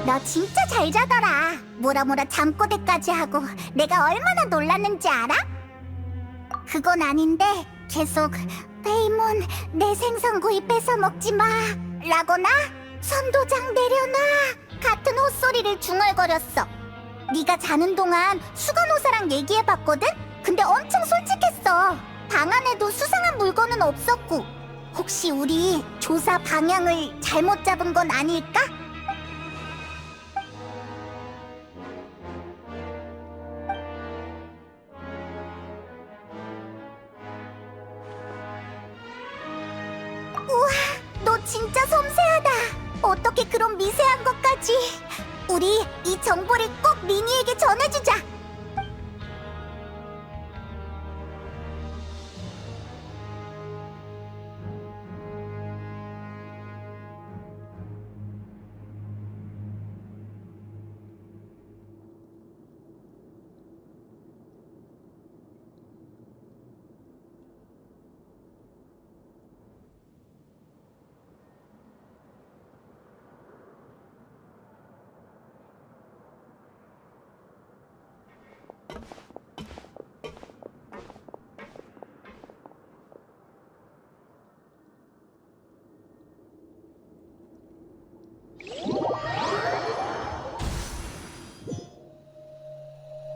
너 진짜 잘 자더라. 뭐라 잠꼬대까지 하고 내가 얼마나 놀랐는지 알아? 그건 아닌데 계속 페이몬 내 생선구이 뺏어 먹지 마 라거나 선도장 내려놔 같은 헛소리를 중얼거렸어. 네가 자는 동안 수간호사랑 얘기해봤거든? 근데 엄청 솔직했어. 방 안에도 수상한 물건은 없었고. 혹시 우리 조사 방향을 잘못 잡은 건 아닐까? 우와, 너 진짜 섬세하다. 어떻게 그런 미세한 것까지. 우리 이 정보를 꼭 리니에게 전해주자.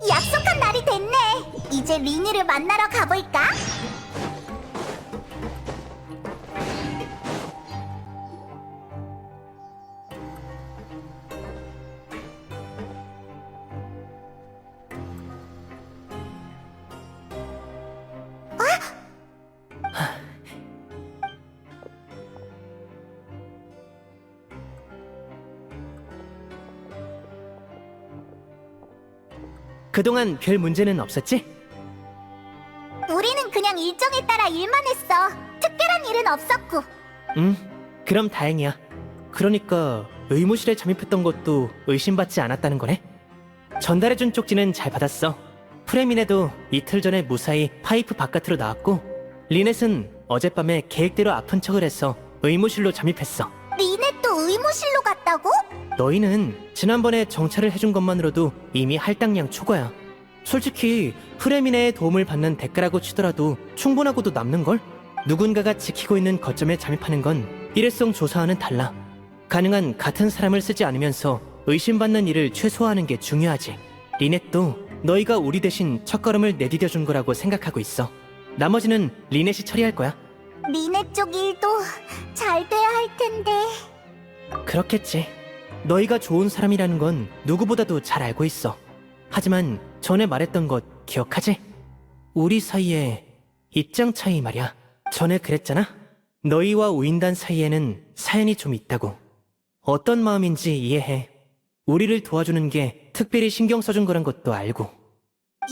약속한 날이 됐네. 이제 리니를 만나러 가볼까? 그동안 별 문제는 없었지? 우리는 그냥 일정에 따라 일만 했어. 특별한 일은 없었고. 그럼 다행이야. 그러니까 의무실에 잠입했던 것도 의심받지 않았다는 거네? 전달해준 쪽지는 잘 받았어. 프레미네도 이틀 전에 무사히 파이프 바깥으로 나왔고, 리넷은 어젯밤에 계획대로 아픈 척을 해서 의무실로 잠입했어. 리넷도 의무실로 갔다고? 너희는 지난번에 정찰을 해준 것만으로도 이미 할당량 초과야. 솔직히 프레미네의 도움을 받는 대가라고 치더라도 충분하고도 남는걸? 누군가가 지키고 있는 거점에 잠입하는 건 일회성 조사와는 달라. 가능한 같은 사람을 쓰지 않으면서 의심받는 일을 최소화하는 게 중요하지. 리넷도 너희가 우리 대신 첫걸음을 내디뎌준 거라고 생각하고 있어. 나머지는 리넷이 처리할 거야. 리넷 쪽 일도 잘 돼야 할 텐데. 그렇겠지. 너희가 좋은 사람이라는 건 누구보다도 잘 알고 있어. 하지만 전에 말했던 것 기억하지? 우리 사이에 입장 차이 말이야. 전에 그랬잖아? 너희와 우인단 사이에는 사연이 좀 있다고. 어떤 마음인지 이해해. 우리를 도와주는 게 특별히 신경 써준 거란 것도 알고.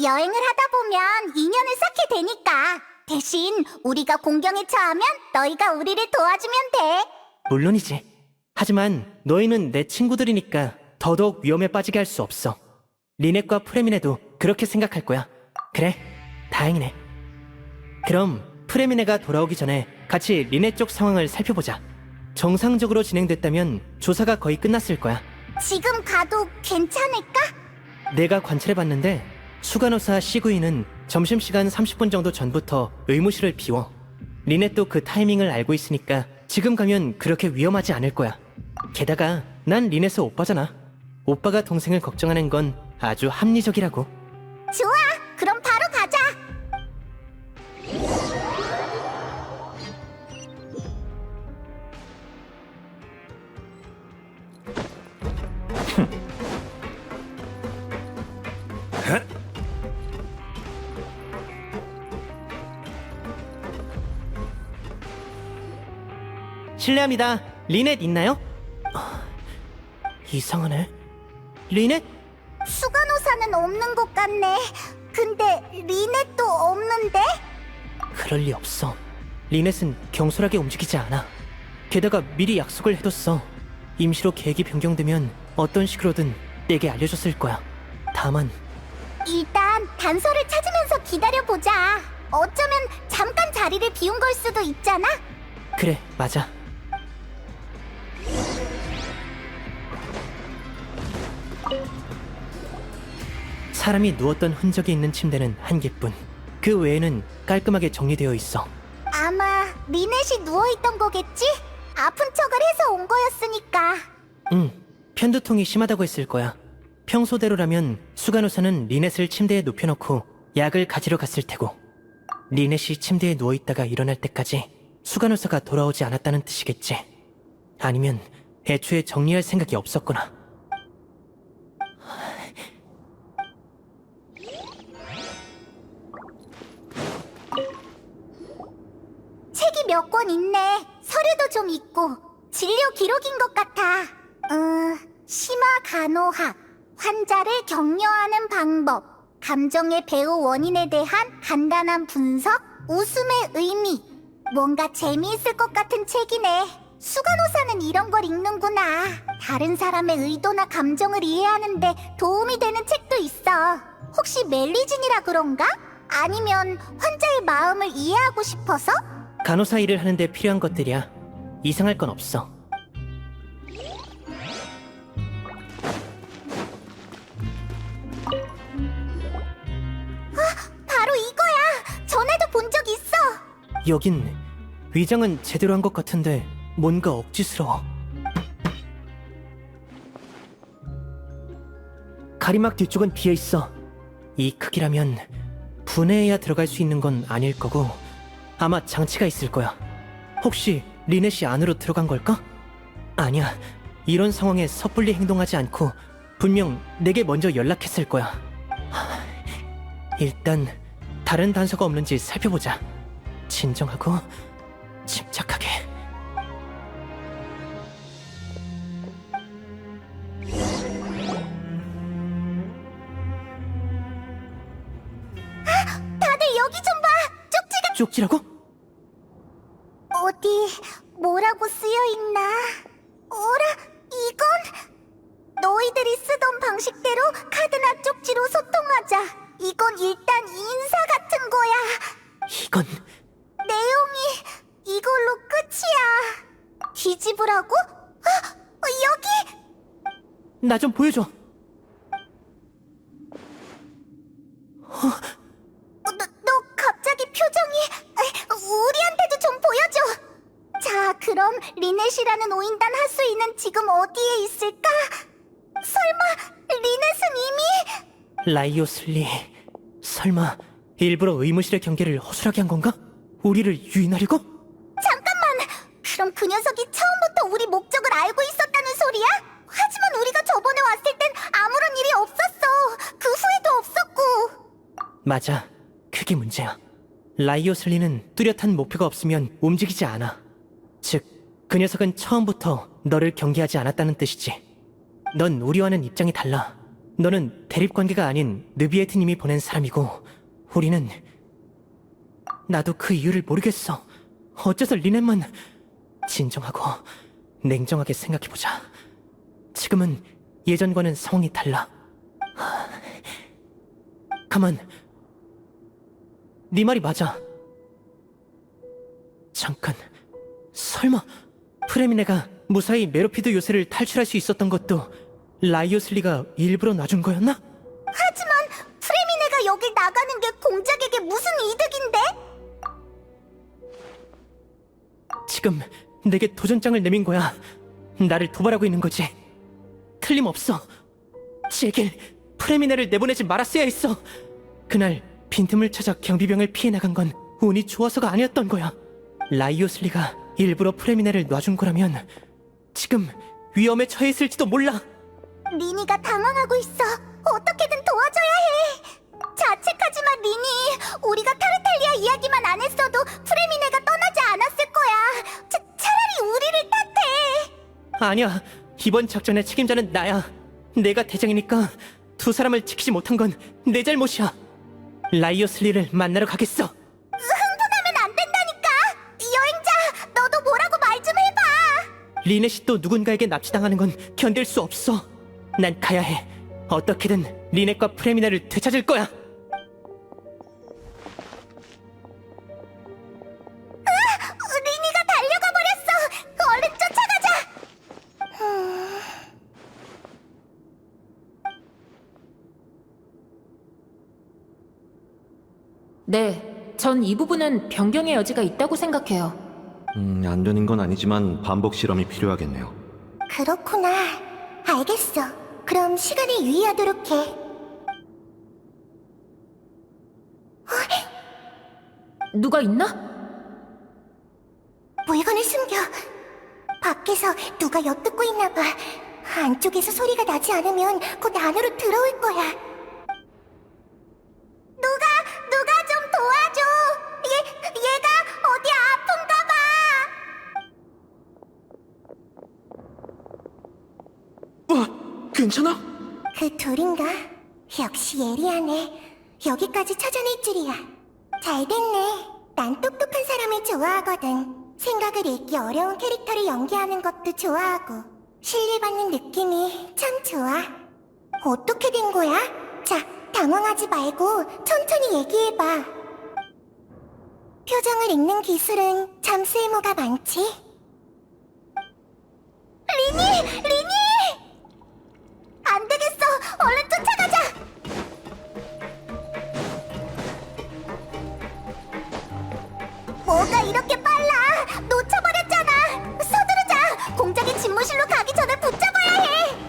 여행을 하다 보면 인연을 쌓게 되니까. 대신 우리가 공경에 처하면 너희가 우리를 도와주면 돼. 물론이지. 하지만 너희는 내 친구들이니까 더더욱 위험에 빠지게 할 수 없어. 리넷과 프레미네도 그렇게 생각할 거야. 그래, 다행이네. 그럼 프레미네가 돌아오기 전에 같이 리넷 쪽 상황을 살펴보자. 정상적으로 진행됐다면 조사가 거의 끝났을 거야. 지금 가도 괜찮을까? 내가 관찰해봤는데 수간호사 시구이는 점심시간 30분 정도 전부터 의무실을 비워. 리넷도 그 타이밍을 알고 있으니까 지금 가면 그렇게 위험하지 않을 거야. 게다가 난 리넷의 오빠잖아. 오빠가 동생을 걱정하는 건 아주 합리적이라고. 좋아, 그럼 바로 가자. 실례합니다. 리넷 있나요? 이상하네. 리넷? 수간호사는 없는 것 같네. 근데 리넷도 없는데? 그럴 리 없어. 리넷은 경솔하게 움직이지 않아. 게다가 미리 약속을 해뒀어. 임시로 계획이 변경되면 어떤 식으로든 내게 알려줬을 거야. 다만 일단 단서를 찾으면서 기다려보자. 어쩌면 잠깐 자리를 비운 걸 수도 있잖아. 그래, 맞아. 사람이 누웠던 흔적이 있는 침대는 한 개뿐. 그 외에는 깔끔하게 정리되어 있어. 아마 리넷이 누워있던 거겠지? 아픈 척을 해서 온 거였으니까. 편두통이 심하다고 했을 거야. 평소대로라면 수간호사는 리넷을 침대에 눕혀놓고 약을 가지러 갔을 테고, 리넷이 침대에 누워있다가 일어날 때까지 수간호사가 돌아오지 않았다는 뜻이겠지. 아니면 애초에 정리할 생각이 없었거나. 책이 몇 권 있네. 서류도 좀 있고 진료 기록인 것 같아. 심화 간호학, 환자를 격려하는 방법, 감정의 배후 원인에 대한 간단한 분석, 웃음의 의미. 뭔가 재미있을 것 같은 책이네. 수간호사는 이런 걸 읽는구나. 다른 사람의 의도나 감정을 이해하는데 도움이 되는 책도 있어. 혹시 멜리진이라 그런가? 아니면 환자의 마음을 이해하고 싶어서? 간호사 일을 하는데 필요한 것들이야. 이상할 건 없어. 바로 이거야! 전에도 본 적 있어! 여긴 위장은 제대로 한 것 같은데 뭔가 억지스러워. 가리막 뒤쪽은 비어 있어. 이 크기라면 분해해야 들어갈 수 있는 건 아닐 거고, 아마 장치가 있을 거야. 혹시 리넷이 안으로 들어간 걸까? 아니야. 이런 상황에 섣불리 행동하지 않고 분명 내게 먼저 연락했을 거야. 일단 다른 단서가 없는지 살펴보자. 진정하고 침착하게. 다들 여기 좀 봐! 쪽지가 쪽지라고? 어디 뭐라고 쓰여있나? 어라, 이건 너희들이 쓰던 방식대로 카드나 쪽지로 소통하자. 이건 일단 인사 같은 거야. 이건 내용이 이걸로 끝이야. 뒤집으라고? 여기! 나 좀 보여줘. 너 갑자기 표정이... 우리한테도 좀 보여줘. 자, 그럼 리넷이라는 오인단 하수인은 지금 어디에 있을까? 설마 리넷은 이미... 라이오슬리, 설마 일부러 의무실의 경계를 허술하게 한 건가? 우리를 유인하려고? 잠깐만! 그럼 그 녀석이 처음부터 우리 목적을 알고 있었다는 소리야? 하지만 우리가 저번에 왔을 땐 아무런 일이 없었어. 그 후회도 없었고. 맞아, 그게 문제야. 라이오슬리는 뚜렷한 목표가 없으면 움직이지 않아. 즉, 그 녀석은 처음부터 너를 경계하지 않았다는 뜻이지. 넌 우리와는 입장이 달라. 너는 대립관계가 아닌 느비에트님이 보낸 사람이고, 우리는... 나도 그 이유를 모르겠어. 어째서 리넷만... 진정하고 냉정하게 생각해보자. 지금은 예전과는 상황이 달라. 가만. 네 말이 맞아. 잠깐. 설마 프레미네가 무사히 메로피드 요새를 탈출할 수 있었던 것도 라이오슬리가 일부러 놔준 거였나? 하지만 프레미네가 여길 나가는 게 공작에게 무슨 이득인데? 지금 내게 도전장을 내민 거야. 나를 도발하고 있는 거지. 틀림없어. 제길 프레미네를 내보내지 말았어야 했어. 그날 빈틈을 찾아 경비병을 피해 나간 건 운이 좋아서가 아니었던 거야. 라이오슬리가 일부러 프레미네를 놔준 거라면 지금 위험에 처했을지도 몰라. 리니가 당황하고 있어. 어떻게든 도와줘야 해. 자책하지만 리니, 우리가 타르탈리아 이야기만 안 했어도 프레미네가 떠나지 않았을 거야. 차라리 우리를 탓해. 아니야. 이번 작전의 책임자는 나야. 내가 대장이니까 두 사람을 지키지 못한 건 내 잘못이야. 라이오슬리를 만나러 가겠어. 흥분하면 안 된다니까. 여행자, 너도 뭐라고 말 좀 해봐. 리넷이 또 누군가에게 납치당하는 건 견딜 수 없어. 난 가야 해. 어떻게든 리넷과 프레미나를 되찾을 거야. 리니가 달려가 버렸어. 얼른 쫓아가자. 네, 전 이 부분은 변경의 여지가 있다고 생각해요. 안 되는 건 아니지만 반복 실험이 필요하겠네요. 그렇구나. 알겠어. 그럼 시간을 유의하도록 해. 누가 있나? 물건을 숨겨. 밖에서 누가 엿듣고 있나 봐. 안쪽에서 소리가 나지 않으면 곧 안으로 들어올 거야. 누가 좀 도와줘. 얘가 어디 아픈가 봐. 와, 괜찮아? 그 둘인가? 역시 예리하네. 여기까지 찾아낼 줄이야. 잘 됐네. 난 똑똑한 사람을 좋아하거든. 생각을 읽기 어려운 캐릭터를 연기하는 것도 좋아하고 신뢰받는 느낌이 참 좋아. 어떻게 된 거야? 자, 당황하지 말고 천천히 얘기해봐. 표정을 읽는 기술은 참 쓸모가 많지. 리니! 안 되겠어! 얼른 쫓아가자! 뭐가 이렇게 빨라! 놓쳐버렸잖아! 서두르자! 공장의 집무실로 가기 전에 붙잡아야 해!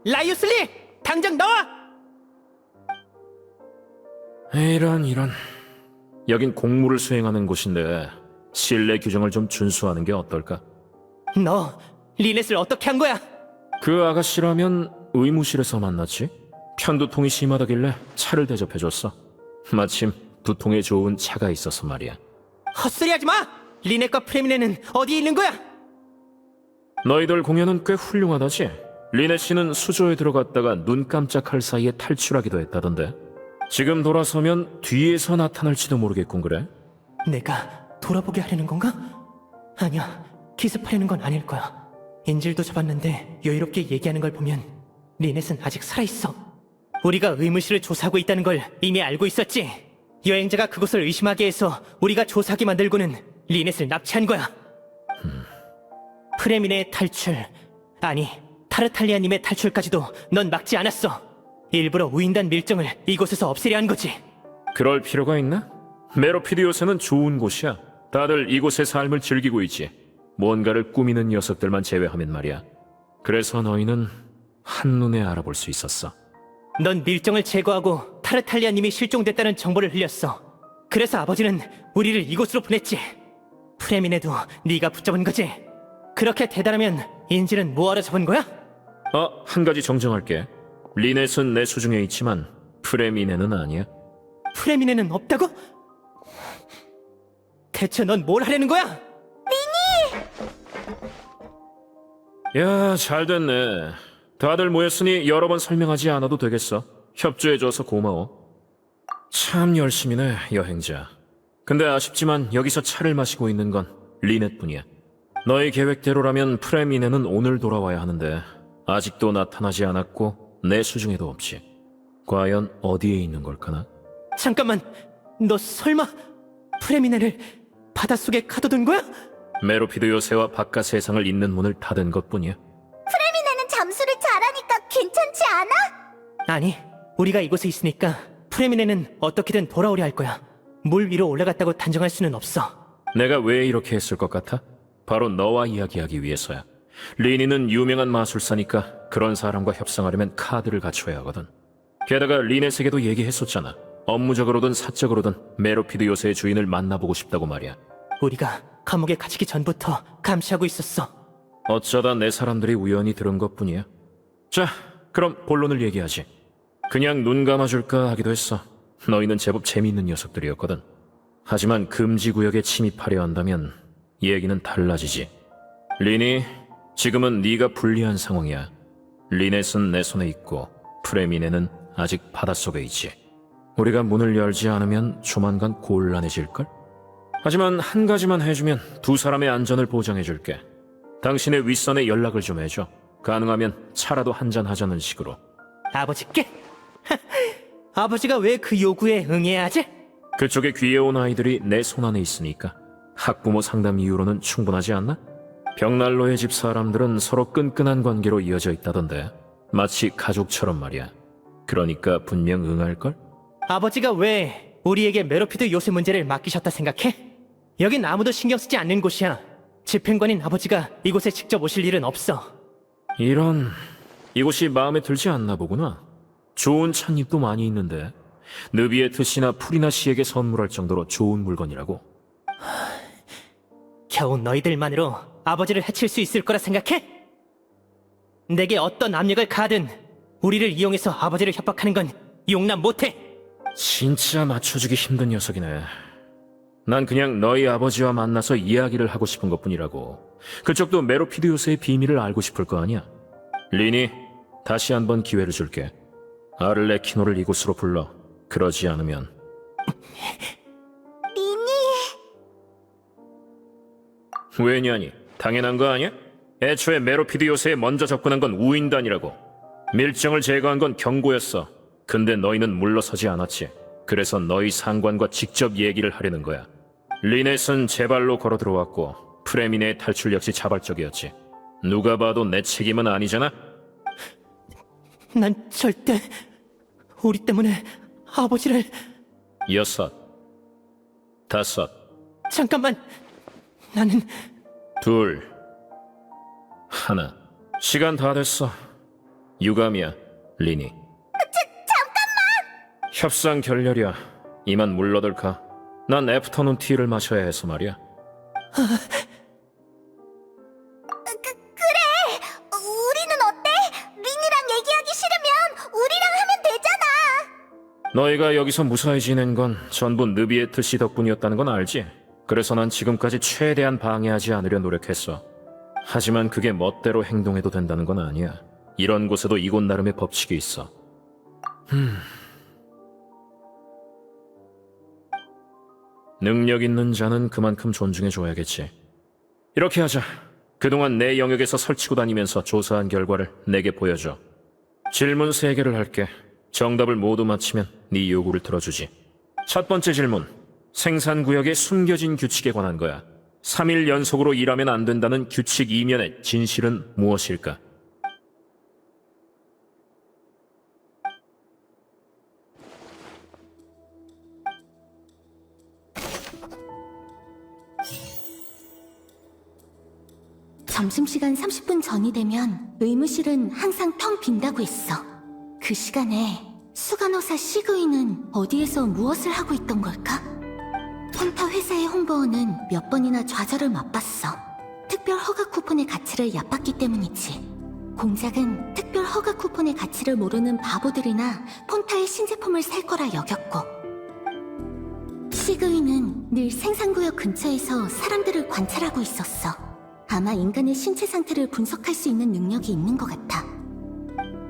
라이오슬리! 당장 나와! 이런. 여긴 공무를 수행하는 곳인데 실내 규정을 좀 준수하는 게 어떨까? 너 리넷을 어떻게 한 거야? 그 아가씨라면 의무실에서 만났지? 편두통이 심하다길래 차를 대접해줬어. 마침 두통에 좋은 차가 있어서 말이야. 헛소리하지 마! 리넷과 프레미네는 어디에 있는 거야? 너희들 공연은 꽤 훌륭하다지? 리넷 씨는 수조에 들어갔다가 눈 깜짝할 사이에 탈출하기도 했다던데. 지금 돌아서면 뒤에서 나타날지도 모르겠군. 그래? 내가 돌아보게 하려는 건가? 아니야, 기습하려는 건 아닐 거야. 인질도 잡았는데 여유롭게 얘기하는 걸 보면 리넷은 아직 살아있어. 우리가 의무실을 조사하고 있다는 걸 이미 알고 있었지. 여행자가 그곳을 의심하게 해서 우리가 조사하게 만들고는 리넷을 납치한 거야. 프레미네의 탈출, 아니 타르탈리아님의 탈출까지도 넌 막지 않았어. 일부러 우인단 밀정을 이곳에서 없애려 한 거지. 그럴 필요가 있나? 메로피드 요새는 좋은 곳이야. 다들 이곳의 삶을 즐기고 있지. 뭔가를 꾸미는 녀석들만 제외하면 말이야. 그래서 너희는 한눈에 알아볼 수 있었어. 넌 밀정을 제거하고 타르탈리아님이 실종됐다는 정보를 흘렸어. 그래서 아버지는 우리를 이곳으로 보냈지. 프레미네도 네가 붙잡은 거지. 그렇게 대단하면 인질은 뭐하러 잡은 거야? 한 가지 정정할게. 리넷은 내 수중에 있지만 프레미네는 아니야. 프레미네는 없다고? 대체 넌 뭘 하려는 거야? 야, 잘 됐네. 다들 모였으니 여러 번 설명하지 않아도 되겠어. 협조해줘서 고마워. 참 열심히네, 여행자. 근데 아쉽지만 여기서 차를 마시고 있는 건 리넷뿐이야. 너희 계획대로라면 프레미네는 오늘 돌아와야 하는데 아직도 나타나지 않았고 내 수중에도 없지. 과연 어디에 있는 걸까나? 잠깐만, 너 설마 프레미네를 바닷속에 가둬둔 거야? 메로피드 요새와 바깥 세상을 잇는 문을 닫은 것뿐이야. 프레미네는 잠수를 잘하니까 괜찮지 않아? 아니, 우리가 이곳에 있으니까 프레미네는 어떻게든 돌아오려 할 거야. 물 위로 올라갔다고 단정할 수는 없어. 내가 왜 이렇게 했을 것 같아? 바로 너와 이야기하기 위해서야. 리니는 유명한 마술사니까 그런 사람과 협상하려면 카드를 갖춰야 하거든. 게다가 리넷에게도 얘기했었잖아. 업무적으로든 사적으로든 메로피드 요새의 주인을 만나보고 싶다고 말이야. 우리가 감옥에 갇히기 전부터 감시하고 있었어. 어쩌다 내 사람들이 우연히 들은 것뿐이야. 자, 그럼 본론을 얘기하지. 그냥 눈 감아줄까 하기도 했어. 너희는 제법 재미있는 녀석들이었거든. 하지만 금지구역에 침입하려 한다면 얘기는 달라지지. 리니, 지금은 네가 불리한 상황이야. 리넷은 내 손에 있고 프레미네는 아직 바닷속에 있지. 우리가 문을 열지 않으면 조만간 곤란해질걸? 하지만 한 가지만 해주면 두 사람의 안전을 보장해줄게. 당신의 윗선에 연락을 좀 해줘. 가능하면 차라도 한잔 하자는 식으로. 아버지께? 아버지가 왜 그 요구에 응해야 하지? 그쪽에 귀여운 아이들이 내 손안에 있으니까. 학부모 상담 이후로는 충분하지 않나? 벽난로의 집 사람들은 서로 끈끈한 관계로 이어져 있다던데. 마치 가족처럼 말이야. 그러니까 분명 응할걸? 아버지가 왜 우리에게 메로피드 요새 문제를 맡기셨다 생각해? 여긴 아무도 신경 쓰지 않는 곳이야. 집행관인 아버지가 이곳에 직접 오실 일은 없어. 이곳이 마음에 들지 않나 보구나. 좋은 찻잎도 많이 있는데 느비에트 씨나 프리나 씨에게 선물할 정도로 좋은 물건이라고. 겨우 너희들만으로 아버지를 해칠 수 있을 거라 생각해? 내게 어떤 압력을 가하든 우리를 이용해서 아버지를 협박하는 건 용납 못해. 진짜 맞춰주기 힘든 녀석이네. 난 그냥 너희 아버지와 만나서 이야기를 하고 싶은 것뿐이라고. 그쪽도 메로피드 요새의 비밀을 알고 싶을 거 아니야. 리니, 다시 한번 기회를 줄게. 아를레키노를 이곳으로 불러. 그러지 않으면 리니, 왜냐니? 당연한 거 아니야? 애초에 메로피드 요새에 먼저 접근한 건 우인단이라고. 밀정을 제거한 건 경고였어. 근데 너희는 물러서지 않았지. 그래서 너희 상관과 직접 얘기를 하려는 거야. 리넷은 제 발로 걸어 들어왔고 프레미네의 탈출 역시 자발적이었지. 누가 봐도 내 책임은 아니잖아? 난 절대 우리 때문에 아버지를... 6, 5, 잠깐만, 나는... 2, 1. 시간 다 됐어. 유감이야, 리니. 잠깐만! 협상 결렬이야. 이만 물러들까. 난 애프터눈 티를 마셔야 해서 말이야. 그래. 우리는 어때? 리니랑 얘기하기 싫으면 우리랑 하면 되잖아. 너희가 여기서 무사히 지낸 건 전부 느비에트 씨 덕분이었다는 건 알지? 그래서 난 지금까지 최대한 방해하지 않으려 노력했어. 하지만 그게 멋대로 행동해도 된다는 건 아니야. 이런 곳에도 이곳 나름의 법칙이 있어. 능력 있는 자는 그만큼 존중해줘야겠지. 이렇게 하자. 그동안 내 영역에서 설치고 다니면서 조사한 결과를 내게 보여줘. 질문 3개를 할게. 정답을 모두 맞히면 네 요구를 들어주지. 첫 번째 질문. 생산구역의 숨겨진 규칙에 관한 거야. 3일 연속으로 일하면 안 된다는 규칙 이면의 진실은 무엇일까? 점심시간 30분 전이 되면 의무실은 항상 텅 빈다고 했어. 그 시간에 수간호사 시그이는 어디에서 무엇을 하고 있던 걸까? 폰타 회사의 홍보원은 몇 번이나 좌절을 맛봤어. 특별 허가 쿠폰의 가치를 얕봤기 때문이지. 공작은 특별 허가 쿠폰의 가치를 모르는 바보들이나 폰타의 신제품을 살 거라 여겼고, 시그이는 늘 생산구역 근처에서 사람들을 관찰하고 있었어. 아마 인간의 신체 상태를 분석할 수 있는 능력이 있는 것 같아.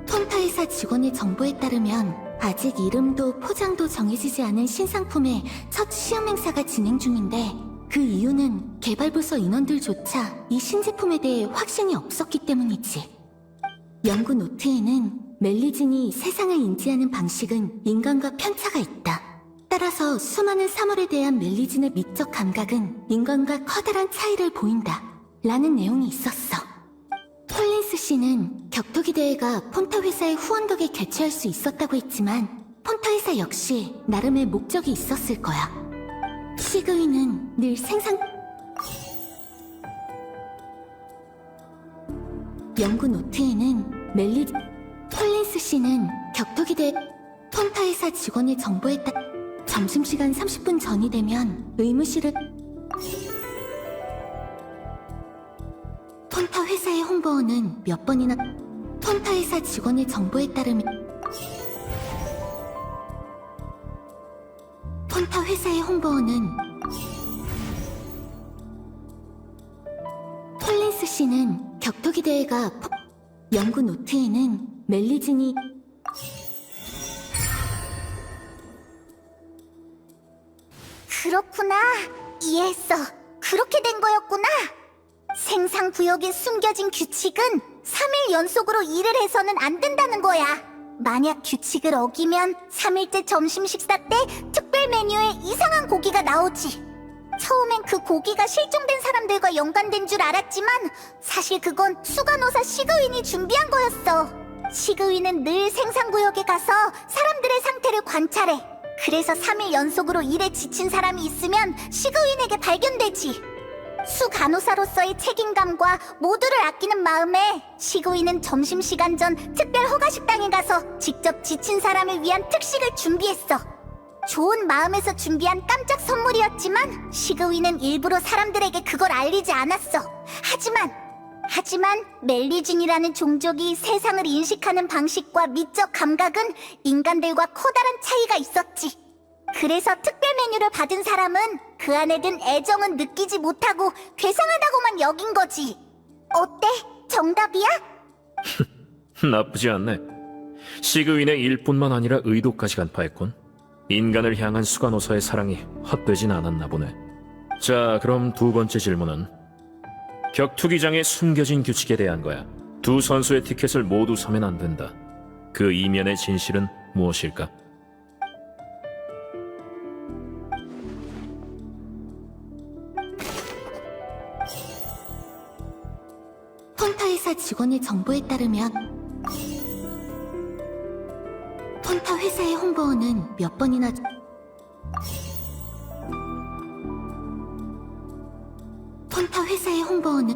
폰타 회사 직원의 정보에 따르면 아직 이름도 포장도 정해지지 않은 신상품의 첫 시험 행사가 진행 중인데, 그 이유는 개발부서 인원들조차 이 신제품에 대해 확신이 없었기 때문이지. 연구 노트에는 멜리진이 세상을 인지하는 방식은 인간과 편차가 있다. 따라서 수많은 사물에 대한 멜리진의 미적 감각은 인간과 커다란 차이를 보인다. 라는 내용이 있었어. 폴린스 씨는 격투기 대회가 폰타 회사의 후원 덕에 개최할 수 있었다고 했지만 폰타 회사 역시 나름의 목적이 있었을 거야. 시그위는 늘 연구 노트에는 폴린스 씨는 격투기 대회 폰타 회사 직원의 정보에 따라 점심시간 30분 전이 되면 의무실을 폰타 회사의 홍보원은 몇 번이나 폰타 회사 직원의 정보에 따르면 폰타 회사의 홍보원은 톨린스 씨는 격투기 대회가 연구 노트에는 멜리진이 그렇구나. 이해했어. 그렇게 된 거였구나. 생상구역에 숨겨진 규칙은 3일 연속으로 일을 해서는 안 된다는 거야. 만약 규칙을 어기면 3일째 점심 식사 때 특별 메뉴에 이상한 고기가 나오지. 처음엔 그 고기가 실종된 사람들과 연관된 줄 알았지만 사실 그건 수간호사 시그윈이 준비한 거였어. 시그윈은 늘 생산구역에 가서 사람들의 상태를 관찰해. 그래서 3일 연속으로 일에 지친 사람이 있으면 시그윈에게 발견되지. 수간호사로서의 책임감과 모두를 아끼는 마음에 시그윈은 점심시간 전 특별 허가식당에 가서 직접 지친 사람을 위한 특식을 준비했어. 좋은 마음에서 준비한 깜짝 선물이었지만 시그윈은 일부러 사람들에게 그걸 알리지 않았어. 하지만 멜리진이라는 종족이 세상을 인식하는 방식과 미적 감각은 인간들과 커다란 차이가 있었지. 그래서 특별 메뉴를 받은 사람은 그 안에 든 애정은 느끼지 못하고 괴상하다고만 여긴 거지. 어때? 정답이야? 나쁘지 않네. 시그윈의 일뿐만 아니라 의도까지 간파했군. 인간을 향한 수간호사의 사랑이 헛되진 않았나 보네. 자, 그럼 두 번째 질문은 격투기장의 숨겨진 규칙에 대한 거야. 두 선수의 티켓을 모두 사면 안 된다. 그 이면의 진실은 무엇일까? 폰타 회사 직원의 정보에 따르면 폰타 회사의 홍보원은 몇 번이나 폰타 회사의 홍보원은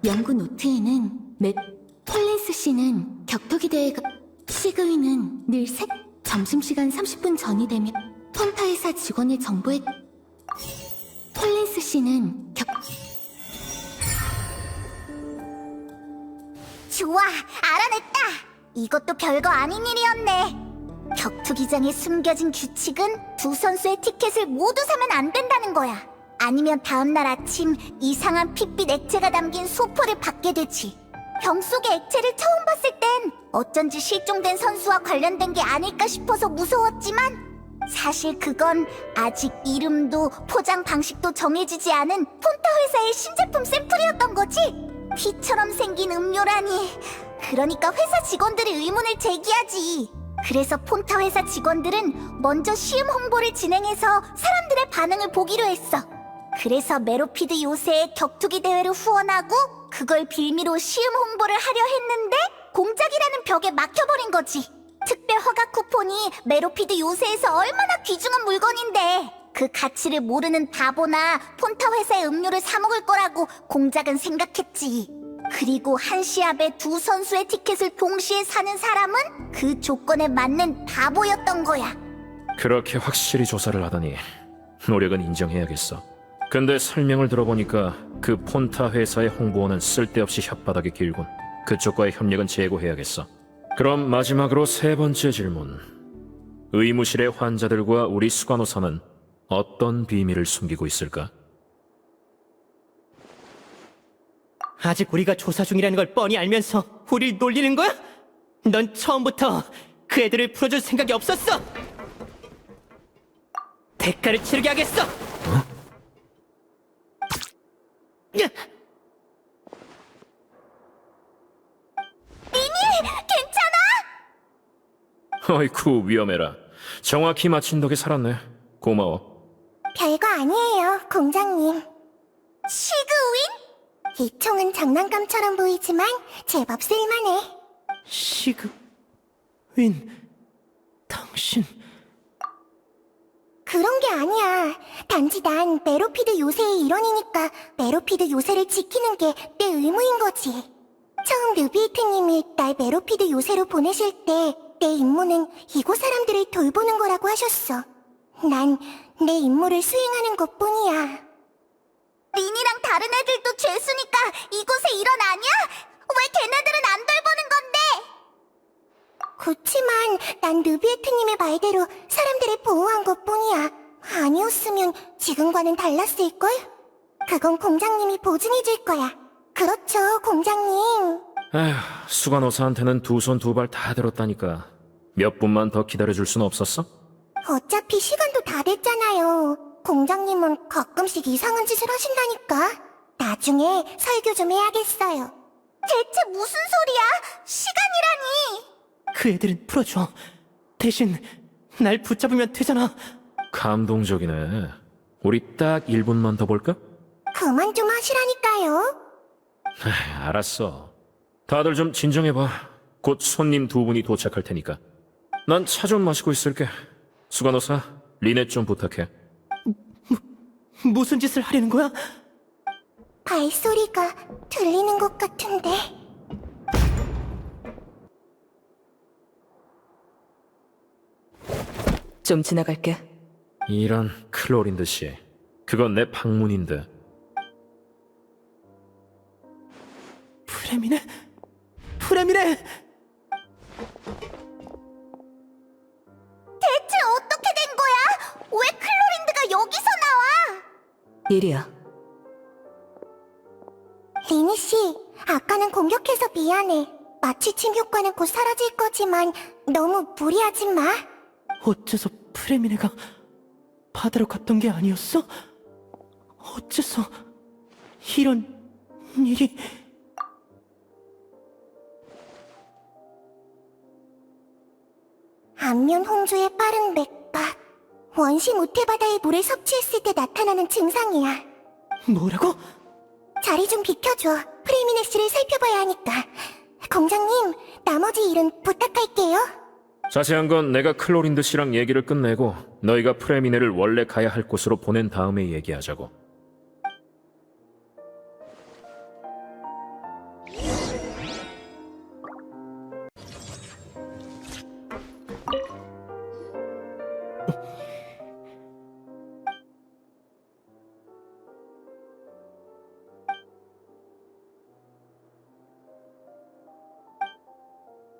연구 노트에는 톨린스 씨는 격투기 대회가 시그윈은 늘 점심시간 30분 전이 되면 폰타 회사 직원의 정보에 톨린스 씨는 좋아, 알아냈다. 이것도 별거 아닌 일이었네. 격투기장에 숨겨진 규칙은 두 선수의 티켓을 모두 사면 안 된다는 거야. 아니면 다음날 아침 이상한 핏빛 액체가 담긴 소포를 받게 되지. 병 속의 액체를 처음 봤을 땐 어쩐지 실종된 선수와 관련된 게 아닐까 싶어서 무서웠지만 사실 그건 아직 이름도 포장 방식도 정해지지 않은 폰타 회사의 신제품 샘플이었던 거지. 피처럼 생긴 음료라니. 그러니까 회사 직원들이 의문을 제기하지. 그래서 폰타 회사 직원들은 먼저 시음 홍보를 진행해서 사람들의 반응을 보기로 했어. 그래서 메로피드 요새의 격투기 대회를 후원하고 그걸 빌미로 시음 홍보를 하려 했는데 공작이라는 벽에 막혀버린 거지. 특별 허가 쿠폰이 메로피드 요새에서 얼마나 귀중한 물건인데 그 가치를 모르는 바보나 폰타 회사의 음료를 사 먹을 거라고 공작은 생각했지. 그리고 한 시합에 두 선수의 티켓을 동시에 사는 사람은 그 조건에 맞는 바보였던 거야. 그렇게 확실히 조사를 하다니 노력은 인정해야겠어. 근데 설명을 들어보니까 그 폰타 회사의 홍보원은 쓸데없이 혓바닥이 길군. 그쪽과의 협력은 재고해야겠어. 그럼 마지막으로 세 번째 질문. 의무실의 환자들과 우리 수간호사는 어떤 비밀을 숨기고 있을까? 아직 우리가 조사 중이라는 걸 뻔히 알면서 우릴 놀리는 거야? 넌 처음부터 그 애들을 풀어줄 생각이 없었어! 대가를 치르게 하겠어! 야! 어이쿠, 위험해라. 정확히 맞힌 덕에 살았네. 고마워. 별거 아니에요, 공장님. 시그윈? 이 총은 장난감처럼 보이지만 제법 쓸만해. 시그윈... 당신... 그런 게 아니야. 단지 난 메로피드 요새의 일원이니까 메로피드 요새를 지키는 게 내 의무인 거지. 처음 르비에트님이 날 메로피드 요새로 보내실 때 내 임무는 이곳 사람들을 돌보는 거라고 하셨어. 난 내 임무를 수행하는 것뿐이야. 린이랑 다른 애들도 죄수니까 이곳에 일원 아니야? 왜 걔네들은 안 돌보는 건데? 그치만 난 느비에트님의 말대로 사람들을 보호한 것뿐이야. 아니었으면 지금과는 달랐을걸? 그건 공장님이 보증해줄 거야. 그렇죠, 공장님. 에휴, 수간호사한테는 두 손 두 발 다 들었다니까. 몇 분만 더 기다려줄 순 없었어? 어차피 시간도 다 됐잖아요. 공장님은 가끔씩 이상한 짓을 하신다니까. 나중에 설교 좀 해야겠어요. 대체 무슨 소리야? 시간이라니! 그 애들은 풀어줘. 대신 날 붙잡으면 되잖아. 감동적이네. 우리 딱 1분만 더 볼까? 그만 좀 하시라니까요. 에휴, 알았어. 다들 좀 진정해봐. 곧 손님 두 분이 도착할 테니까. 난 차 좀 마시고 있을게. 수간호사, 리넷 좀 부탁해. 무슨 짓을 하려는 거야? 발소리가 들리는 것 같은데. 좀 지나갈게. 이런 클로린드 씨. 그건 내 방문인데. 프레미네? 프레미네! 대체 어떻게 된 거야? 왜 클로린드가 여기서 나와? 일이야. 리니 씨, 아까는 공격해서 미안해. 마취침 효과는 곧 사라질 거지만 너무 무리하지 마. 어째서 프레미네가 바다로 갔던 게 아니었어? 어째서 이런 일이... 안면 홍조의 빠른 맥박. 원시 모태바다의 물을 섭취했을 때 나타나는 증상이야. 뭐라고? 자리 좀 비켜줘. 프레미네 씨를 살펴봐야 하니까. 공장님, 나머지 일은 부탁할게요. 자세한 건 내가 클로린드 씨랑 얘기를 끝내고 너희가 프레미네를 원래 가야 할 곳으로 보낸 다음에 얘기하자고.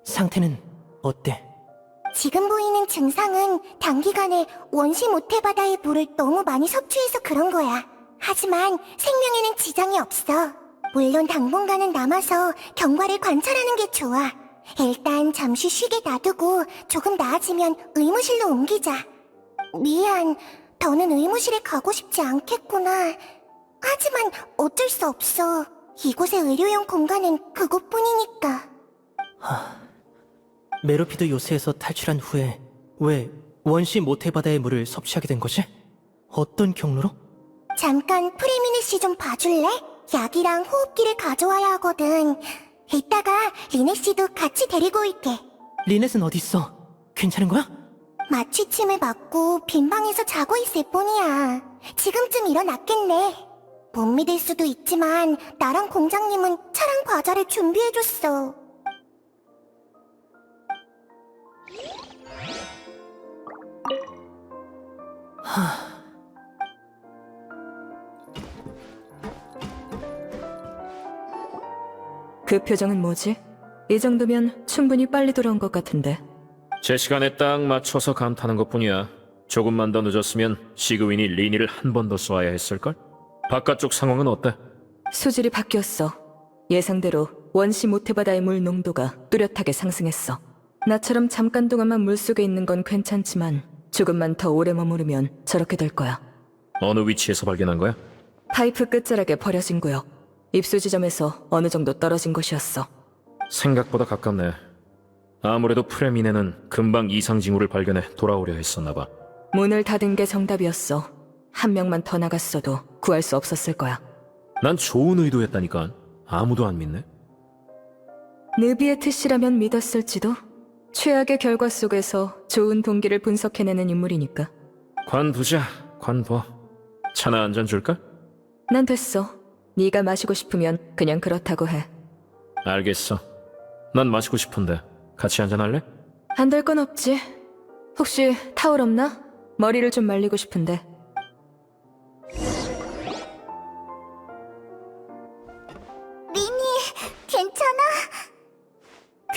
상태는 어때? 지금 보이는 증상은 단기간에 원시 모태바다의 물을 너무 많이 섭취해서 그런 거야. 하지만 생명에는 지장이 없어. 물론 당분간은 남아서 경과를 관찰하는 게 좋아. 일단 잠시 쉬게 놔두고 조금 나아지면 의무실로 옮기자. 미안, 더는 의무실에 가고 싶지 않겠구나. 하지만 어쩔 수 없어. 이곳의 의료용 공간은 그곳뿐이니까. 메로피드 요새에서 탈출한 후에 왜 원시 모태바다의 물을 섭취하게 된 거지? 어떤 경로로? 잠깐 프레미네 씨 좀 봐줄래? 약이랑 호흡기를 가져와야 하거든. 이따가 리네 씨도 같이 데리고 올게. 리넷은 어디 있어? 괜찮은 거야? 마취침을 맞고 빈 방에서 자고 있을 뿐이야. 지금쯤 일어났겠네. 못 믿을 수도 있지만 나랑 공장님은 차랑 과자를 준비해줬어. 그 표정은 뭐지? 이 정도면 충분히 빨리 돌아온 것 같은데. 제 시간에 딱 맞춰서 감탄한 것뿐이야. 조금만 더 늦었으면 시그윈이 리니를 한 번 더 쏘아야 했을걸? 바깥쪽 상황은 어때? 수질이 바뀌었어. 예상대로 원시 모태바다의 물 농도가 뚜렷하게 상승했어. 나처럼 잠깐 동안만 물속에 있는 건 괜찮지만 조금만 더 오래 머무르면 저렇게 될 거야. 어느 위치에서 발견한 거야? 파이프 끝자락에 버려진 구역. 입수 지점에서 어느 정도 떨어진 곳이었어. 생각보다 가깝네. 아무래도 프레미네는 금방 이상 징후를 발견해 돌아오려 했었나 봐. 문을 닫은 게 정답이었어. 한 명만 더 나갔어도 구할 수 없었을 거야. 난 좋은 의도였다니까. 아무도 안 믿네. 느비에트 씨라면 믿었을지도. 최악의 결과 속에서 좋은 동기를 분석해내는 인물이니까. 관두자, 관둬. 차나 한 잔 줄까? 난 됐어. 네가 마시고 싶으면 그냥 그렇다고 해. 알겠어. 난 마시고 싶은데 같이 한잔 할래? 안 될 건 없지. 혹시 타올 없나? 머리를 좀 말리고 싶은데.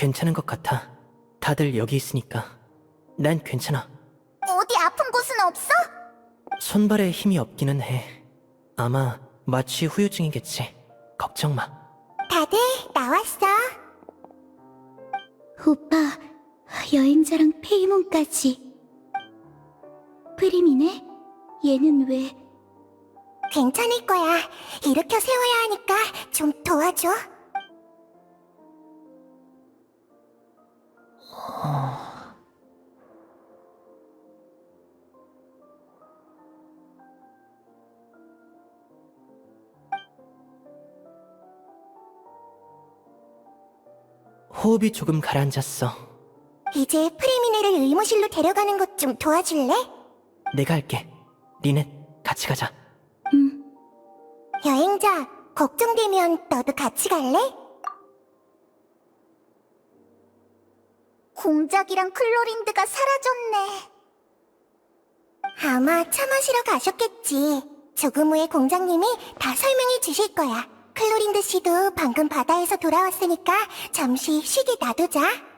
괜찮은 것 같아. 다들 여기 있으니까. 난 괜찮아. 어디 아픈 곳은 없어? 손발에 힘이 없기는 해. 아마 마취 후유증이겠지. 걱정 마. 다들 나왔어. 오빠, 여행자랑 페이몬까지. 프림이네? 얘는 왜... 괜찮을 거야. 일으켜 세워야 하니까 좀 도와줘. 호흡이 조금 가라앉았어. 이제 프리미네를 의무실로 데려가는 것 좀 도와줄래? 내가 할게. 리넷, 같이 가자. 여행자, 걱정되면 너도 같이 갈래? 공작이랑 클로린드가 사라졌네. 아마 차 마시러 가셨겠지. 조금 후에 공장님이 다 설명해 주실 거야. 클로린드 씨도 방금 바다에서 돌아왔으니까 잠시 쉬게 놔두자.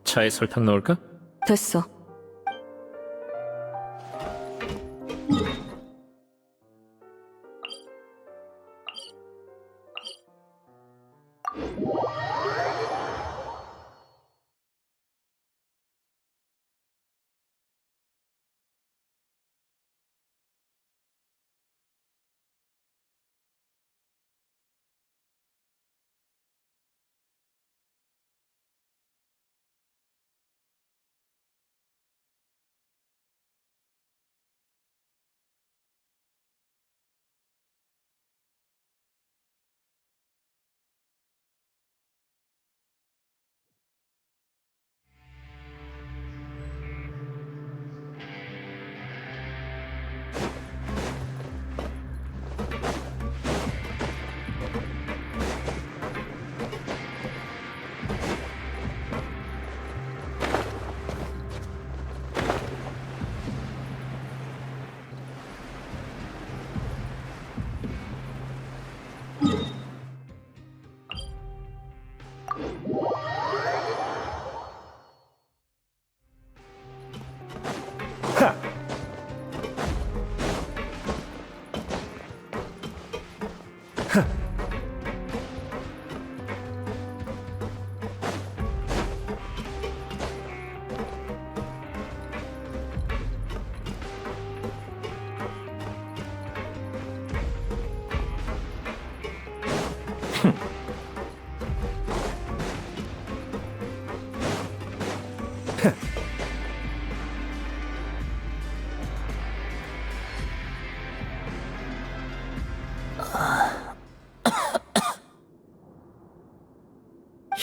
차에 설탕 넣을까? 됐어.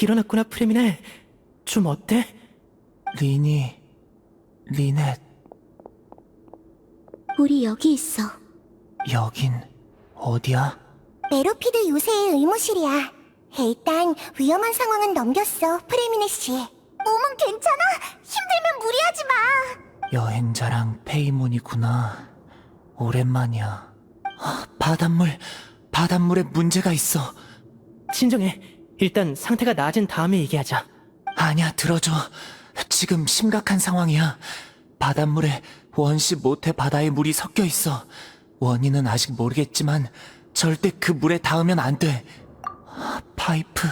일어났구나, 프레미네. 좀 어때? 리넷, 우리 여기 있어. 여긴 어디야? 메로피드 요새의 의무실이야. 일단 위험한 상황은 넘겼어, 프레미네 씨. 몸은 괜찮아? 힘들면 무리하지 마. 여행자랑 페이몬이구나. 오랜만이야. 바닷물에 문제가 있어. 진정해. 일단 상태가 나아진 다음에 얘기하자. 아니야, 들어줘. 지금 심각한 상황이야. 바닷물에 원시 모태 바다의 물이 섞여 있어. 원인은 아직 모르겠지만 절대 그 물에 닿으면 안 돼. 파이프.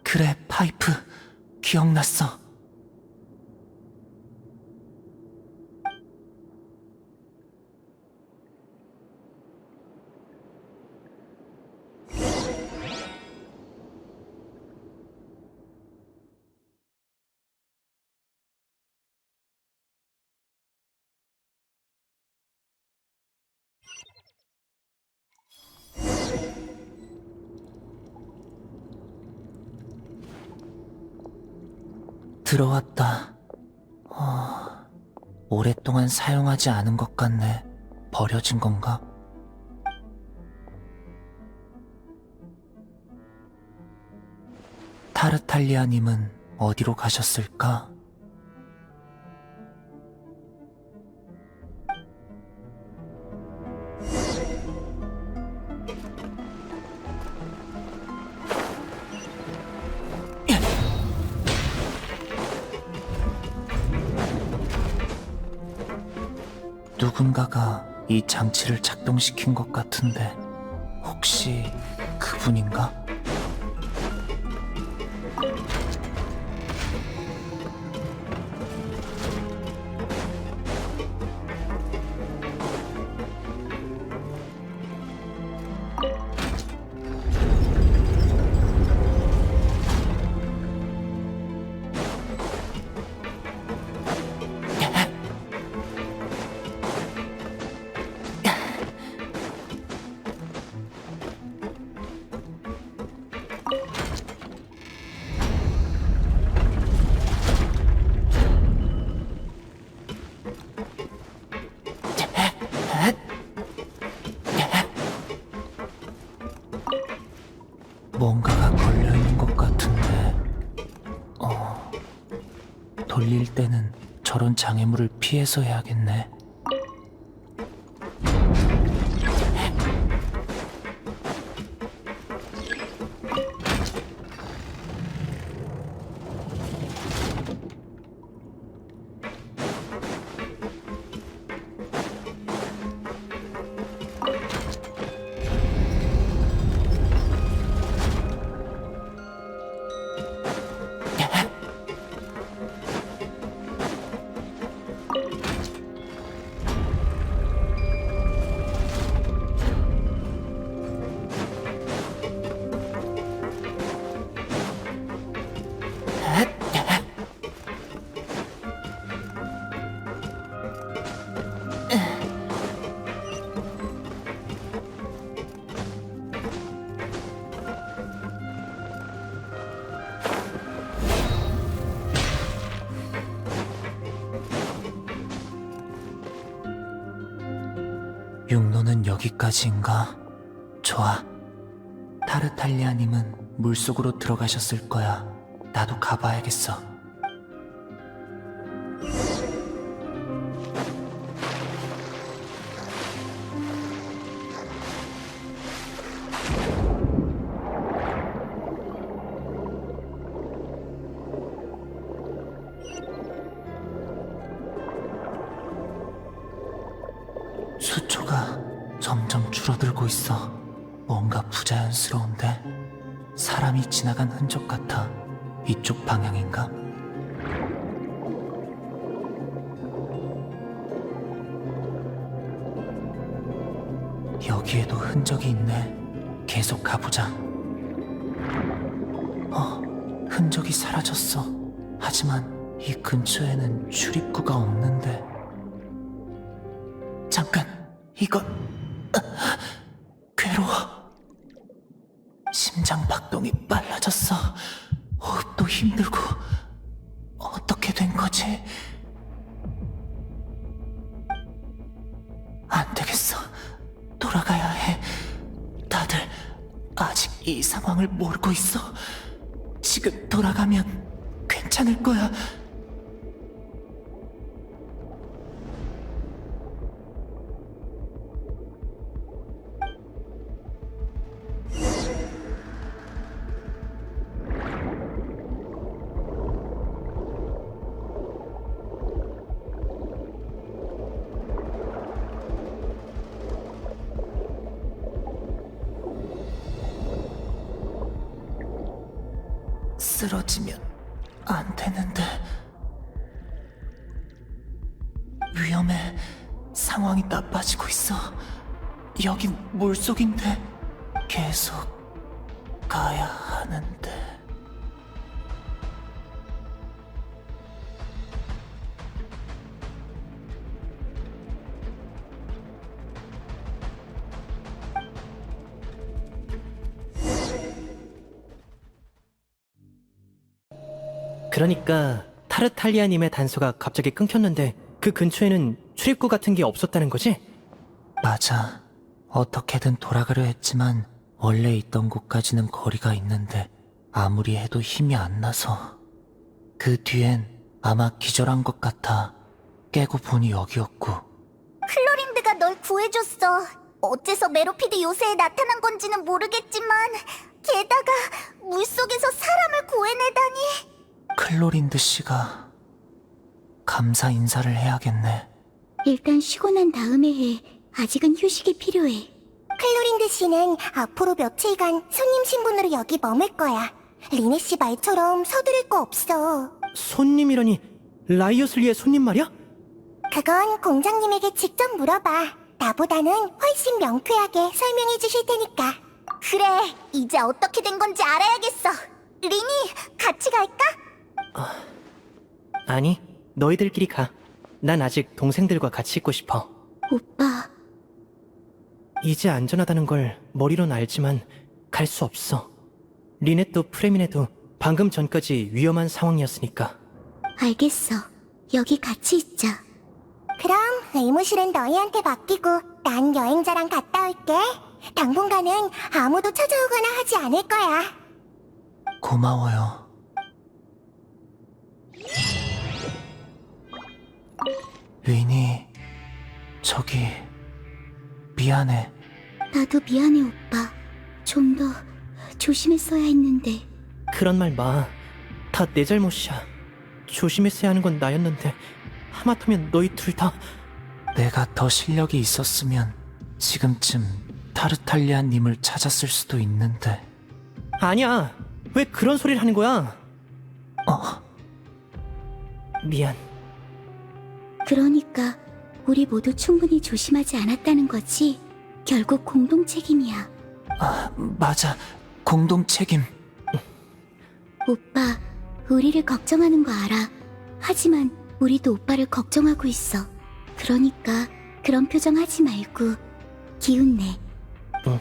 그래, 파이프. 기억났어. 들어왔다. 오랫동안 사용하지 않은 것 같네. 버려진 건가? 타르탈리아님은 어디로 가셨을까? 누군가가 이 장치를 작동시킨 것 같은데 혹시 그분인가? 뭔가가 걸려있는 것 같은데 돌릴 때는 저런 장애물을 피해서 해야겠네. 육로는 여기까지인가? 좋아. 타르탈리아님은 물속으로 들어가셨을 거야. 나도 가봐야겠어. 수초가 점점 줄어들고 있어. 뭔가 부자연스러운데? 사람이 지나간 흔적 같아. 이쪽 방향인가? 여기에도 흔적이 있네. 계속 가보자. 흔적이 사라졌어. 하지만 이 근처에는 출입구가 없는데. 잠깐, 이건 괴로워. 심장 박동이 빨라졌어. 호흡도 힘들고. 어떻게 된 거지? 안 되겠어. 돌아가야 해. 다들 아직 이 상황을 모르고 있어. 지금 돌아가면 괜찮을 거야. 쓰러지면 안 되는데. 위험해. 상황이 나빠지고 있어. 여긴 물속인데. 계속 가야 하는데. 그러니까 타르탈리아님의 단서가 갑자기 끊겼는데 그 그 근처에는 출입구 같은 게 없었다는 거지? 맞아. 어떻게든 돌아가려 했지만 원래 있던 곳까지는 거리가 있는데 아무리 해도 힘이 안 나서. 그 뒤엔 아마 기절한 것 같아. 깨고 보니 여기였고. 클로린드가 널 구해줬어. 어째서 메로피드 요새에 나타난 건지는 모르겠지만 게다가 물속에서 사람을 구해내다니. 클로린드 씨가 감사 인사를 해야겠네. 일단 쉬고 난 다음에 해. 아직은 휴식이 필요해. 클로린드 씨는 앞으로 며칠간 손님 신분으로 여기 머물 거야. 리네 씨 말처럼 서두를 거 없어. 손님이라니 라이엇을 위해 손님 말이야? 그건 공장님에게 직접 물어봐. 나보다는 훨씬 명쾌하게 설명해 주실 테니까. 그래, 이제 어떻게 된 건지 알아야겠어. 리니, 같이 갈까? 아니, 너희들끼리 가. 난 아직 동생들과 같이 있고 싶어. 오빠, 이제 안전하다는 걸 머리로는 알지만 갈 수 없어. 리넷도 프레미네도 방금 전까지 위험한 상황이었으니까. 알겠어. 여기 같이 있자. 그럼 의무실은 너희한테 맡기고 난 여행자랑 갔다 올게. 당분간은 아무도 찾아오거나 하지 않을 거야. 고마워요. 린이, 저기, 미안해. 나도 미안해, 오빠. 좀 더 조심했어야 했는데. 그런 말 마. 다 내 잘못이야. 조심했어야 하는 건 나였는데 하마터면 너희 둘 다... 내가 더 실력이 있었으면 지금쯤 타르탈리아님을 찾았을 수도 있는데. 아니야. 왜 그런 소리를 하는 거야? 미안. 그러니까 우리 모두 충분히 조심하지 않았다는 거지. 결국 공동 책임이야. 맞아. 공동 책임. 오빠, 우리를 걱정하는 거 알아. 하지만 우리도 오빠를 걱정하고 있어. 그러니까 그런 표정 하지 말고 기운 내. 응.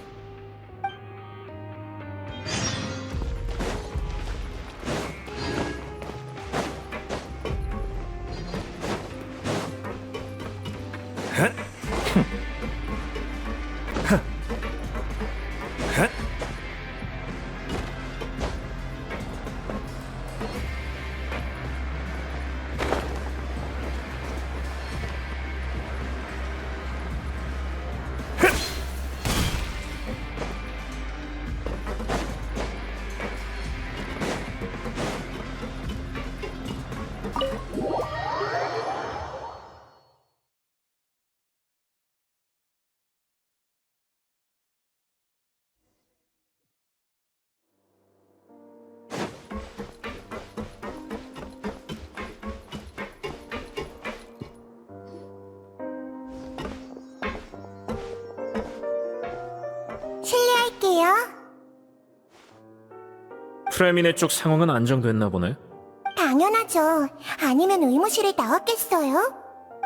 실례할게요. 프레미네 쪽 상황은 안정됐나 보네. 당연하죠. 아니면 의무실에 나왔겠어요?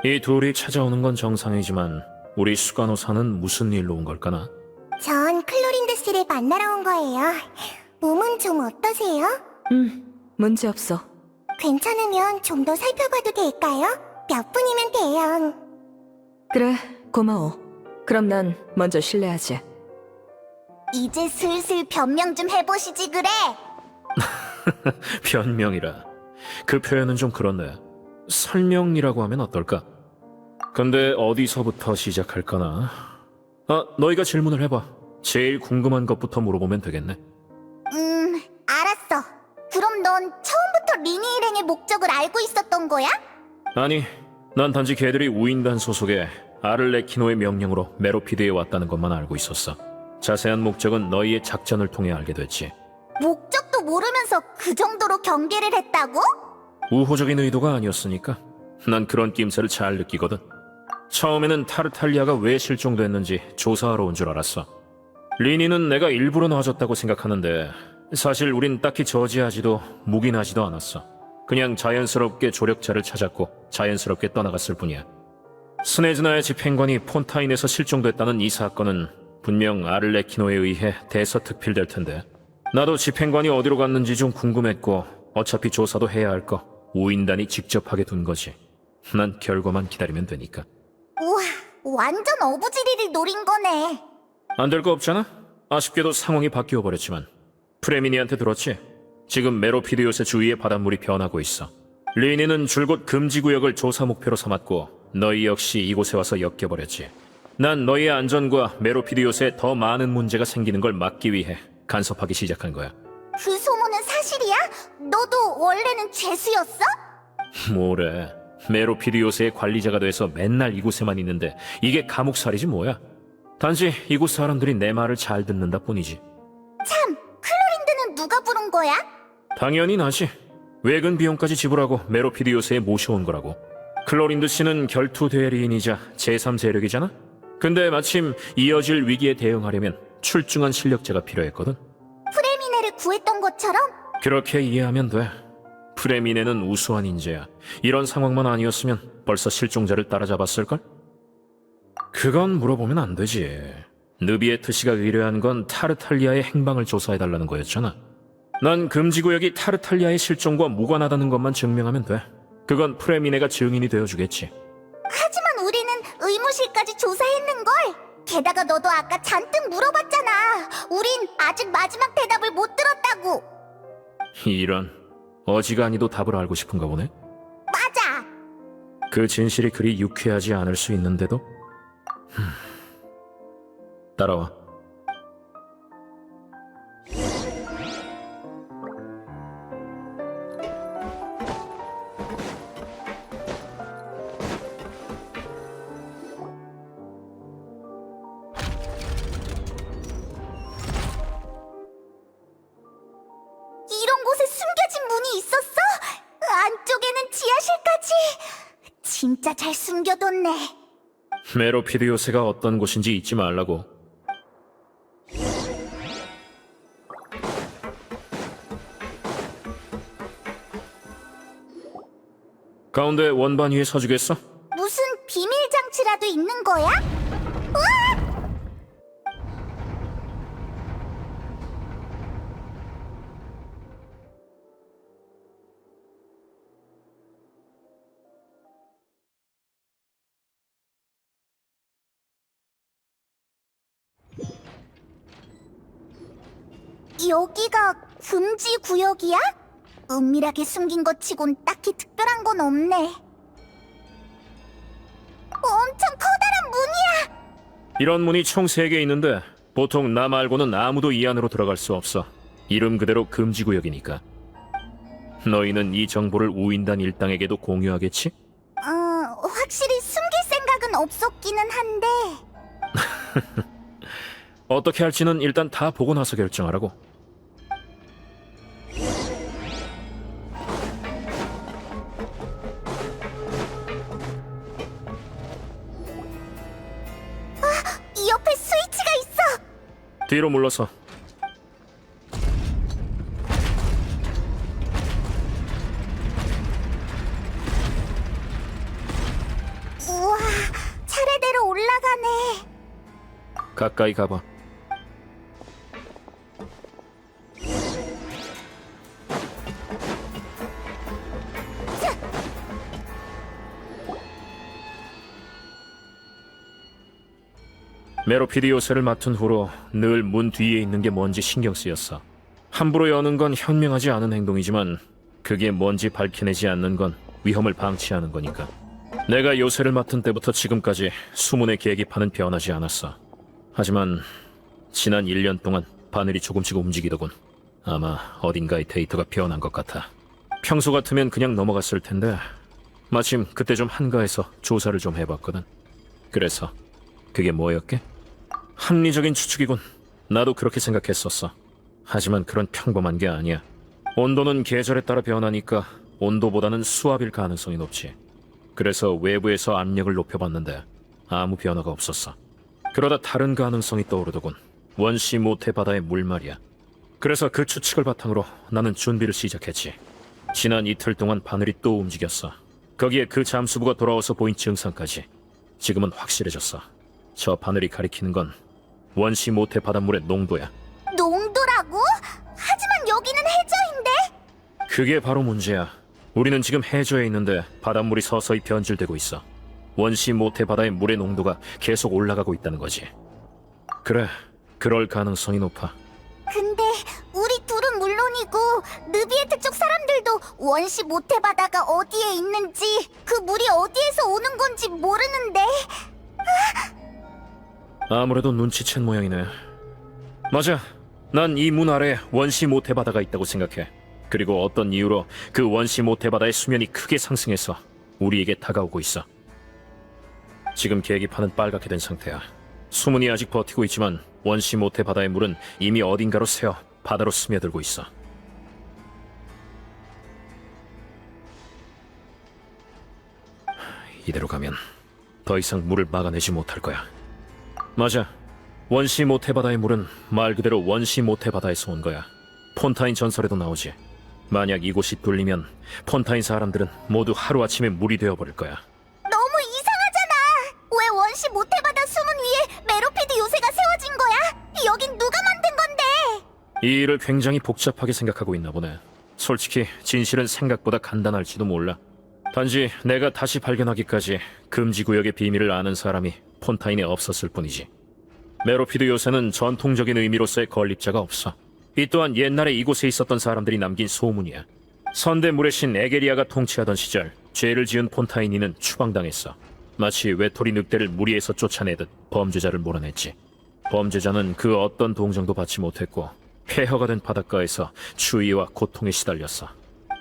이 둘이 찾아오는 건 정상이지만 우리 수간호사는 무슨 일로 온 걸까나? 전 클로린드 씨를 만나러 온 거예요. 몸은 좀 어떠세요? 문제 없어. 괜찮으면 좀 더 살펴봐도 될까요? 몇 분이면 돼요. 그래, 고마워. 그럼 난 먼저 실례하지. 이제 슬슬 변명 좀 해보시지 그래. 변명이라. 그 표현은 좀 그렇네. 설명이라고 하면 어떨까? 근데 어디서부터 시작할까나? 너희가 질문을 해봐. 제일 궁금한 것부터 물어보면 되겠네. 알았어. 그럼 넌 처음부터 리니 일행의 목적을 알고 있었던 거야? 아니, 난 단지 걔들이 우인단 소속의 아를레키노의 명령으로 메로피드에 왔다는 것만 알고 있었어. 자세한 목적은 너희의 작전을 통해 알게 됐지. 목적도 모르면서 그 정도로 경계를 했다고? 우호적인 의도가 아니었으니까. 난 그런 낌새를 잘 느끼거든. 처음에는 타르탈리아가 왜 실종됐는지 조사하러 온 줄 알았어. 리니는 내가 일부러 놔줬다고 생각하는데 사실 우린 딱히 저지하지도 묵인하지도 않았어. 그냥 자연스럽게 조력자를 찾았고 자연스럽게 떠나갔을 뿐이야. 스네즈나의 집행관이 폰타인에서 실종됐다는 이 사건은 분명 아를레키노에 의해 대서특필될 텐데 나도 집행관이 어디로 갔는지 좀 궁금했고 어차피 조사도 해야 할 거 우인단이 직접 하게 둔 거지. 난 결과만 기다리면 되니까. 우와, 완전 어부지리를 노린 거네. 안 될 거 없잖아? 아쉽게도 상황이 바뀌어 버렸지만. 프레미니한테 들었지? 지금 메로피디옷의 주위의 바닷물이 변하고 있어. 리니는 줄곧 금지구역을 조사 목표로 삼았고 너희 역시 이곳에 와서 엮여버렸지. 난 너희의 안전과 메로피디옷에 더 많은 문제가 생기는 걸 막기 위해 간섭하기 시작한 거야. 그 소문은 사실이야? 너도 원래는 죄수였어? 뭐래. 메로피디오스의 관리자가 돼서 맨날 이곳에만 있는데 이게 감옥살이지 뭐야. 단지 이곳 사람들이 내 말을 잘 듣는다 뿐이지. 참, 클로린드는 누가 부른 거야? 당연히 나지. 외근 비용까지 지불하고 메로피디오스에 모셔온 거라고. 클로린드 씨는 결투 대리인이자 제3세력이잖아? 근데 마침 이어질 위기에 대응하려면 출중한 실력자가 필요했거든. 프레미네를 구했던 것처럼? 그렇게 이해하면 돼. 프레미네는 우수한 인재야. 이런 상황만 아니었으면 벌써 실종자를 따라잡았을걸? 그건 물어보면 안 되지. 느비에트 씨가 의뢰한 건 타르탈리아의 행방을 조사해달라는 거였잖아. 난 금지구역이 타르탈리아의 실종과 무관하다는 것만 증명하면 돼. 그건 프레미네가 증인이 되어주겠지. 하지만 우리는 의무실까지 조사했는걸. 게다가 너도 아까 잔뜩 물어봤잖아. 우린 아직 마지막 대답을 못 들었다고. 이런, 어지간히도 답을 알고 싶은가 보네. 맞아. 그 진실이 그리 유쾌하지 않을 수 있는데도? 따라와. 이런 곳에 숨겨진 문이 있었어? 안쪽에는 지하실까지. 진짜 잘 숨겨뒀네. 메로피디오스가 어떤 곳인지 잊지 말라고. 가운데 원반 위에 서주겠어? 무슨 비밀 장치라도 있는 거야? 으악! 여기가 금지 구역이야? 은밀하게 숨긴 것 치곤 딱히 특별한 건 없네. 엄청 커다란 문이야! 이런 문이 총 3개 있는데 보통 나 말고는 아무도 이 안으로 들어갈 수 없어. 이름 그대로 금지구역이니까. 너희는 이 정보를 우인단 일당에게도 공유하겠지? 확실히 숨길 생각은 없었기는 한데. 어떻게 할지는 일단 다 보고 나서 결정하라고. 이 옆에 스위치가 있어! 뒤로 물러서. 우와, 차례대로 올라가네. 가까이 가봐. 메로피디오스를 맡은 후로 늘 문 뒤에 있는 게 뭔지 신경 쓰였어. 함부로 여는 건 현명하지 않은 행동이지만 그게 뭔지 밝혀내지 않는 건 위험을 방치하는 거니까. 내가 요새를 맡은 때부터 지금까지 수문의 계기판은 변하지 않았어. 하지만 지난 1년 동안 바늘이 조금씩 움직이더군. 아마 어딘가에 데이터가 변한 것 같아. 평소 같으면 그냥 넘어갔을 텐데 마침 그때 좀 한가해서 조사를 좀 해봤거든. 그래서 그게 뭐였게? 합리적인 추측이군. 나도 그렇게 생각했었어. 하지만 그런 평범한 게 아니야. 온도는 계절에 따라 변하니까 온도보다는 수압일 가능성이 높지. 그래서 외부에서 압력을 높여봤는데 아무 변화가 없었어. 그러다 다른 가능성이 떠오르더군. 원시 모태 바다의 물 말이야. 그래서 그 추측을 바탕으로 나는 준비를 시작했지. 지난 이틀 동안 바늘이 또 움직였어. 거기에 그 잠수부가 돌아와서 보인 증상까지. 지금은 확실해졌어. 저 바늘이 가리키는 건 원시 모태 바닷물의 농도야. 농도라고? 하지만 여기는 해저인데? 그게 바로 문제야. 우리는 지금 해저에 있는데 바닷물이 서서히 변질되고 있어. 원시 모태 바다의 물의 농도가 계속 올라가고 있다는 거지. 그래, 그럴 가능성이 높아. 근데 우리 둘은 물론이고 느비에트 쪽 사람들도 원시 모태바다가 어디에 있는지 그 물이 어디에서 오는 건지 모르는데. 아무래도 눈치챈 모양이네. 맞아. 난 이 문 아래에 원시 모태 바다가 있다고 생각해. 그리고 어떤 이유로 그 원시 모태 바다의 수면이 크게 상승해서 우리에게 다가오고 있어. 지금 계기판은 빨갛게 된 상태야. 수문이 아직 버티고 있지만 원시 모태 바다의 물은 이미 어딘가로 새어 바다로 스며들고 있어. 이대로 가면 더 이상 물을 막아내지 못할 거야. 맞아. 원시 모태 바다의 물은 말 그대로 원시 모태 바다에서 온 거야. 폰타인 전설에도 나오지. 만약 이곳이 뚫리면 폰타인 사람들은 모두 하루아침에 물이 되어버릴 거야. 너무 이상하잖아. 왜 원시 모태바다 수문 위에 메로피드 요새가 세워진 거야? 여긴 누가 만든 건데? 이 일을 굉장히 복잡하게 생각하고 있나 보네. 솔직히 진실은 생각보다 간단할지도 몰라. 단지 내가 다시 발견하기까지 금지구역의 비밀을 아는 사람이 폰타인에 없었을 뿐이지. 메로피드 요새는 전통적인 의미로서의 건립자가 없어. 이 또한 옛날에 이곳에 있었던 사람들이 남긴 소문이야. 선대 물의 신 에게리아가 통치하던 시절 죄를 지은 폰타인이는 추방당했어. 마치 외톨이 늑대를 무리에서 쫓아내듯 범죄자를 몰아냈지. 범죄자는 그 어떤 동정도 받지 못했고 폐허가 된 바닷가에서 추위와 고통에 시달렸어.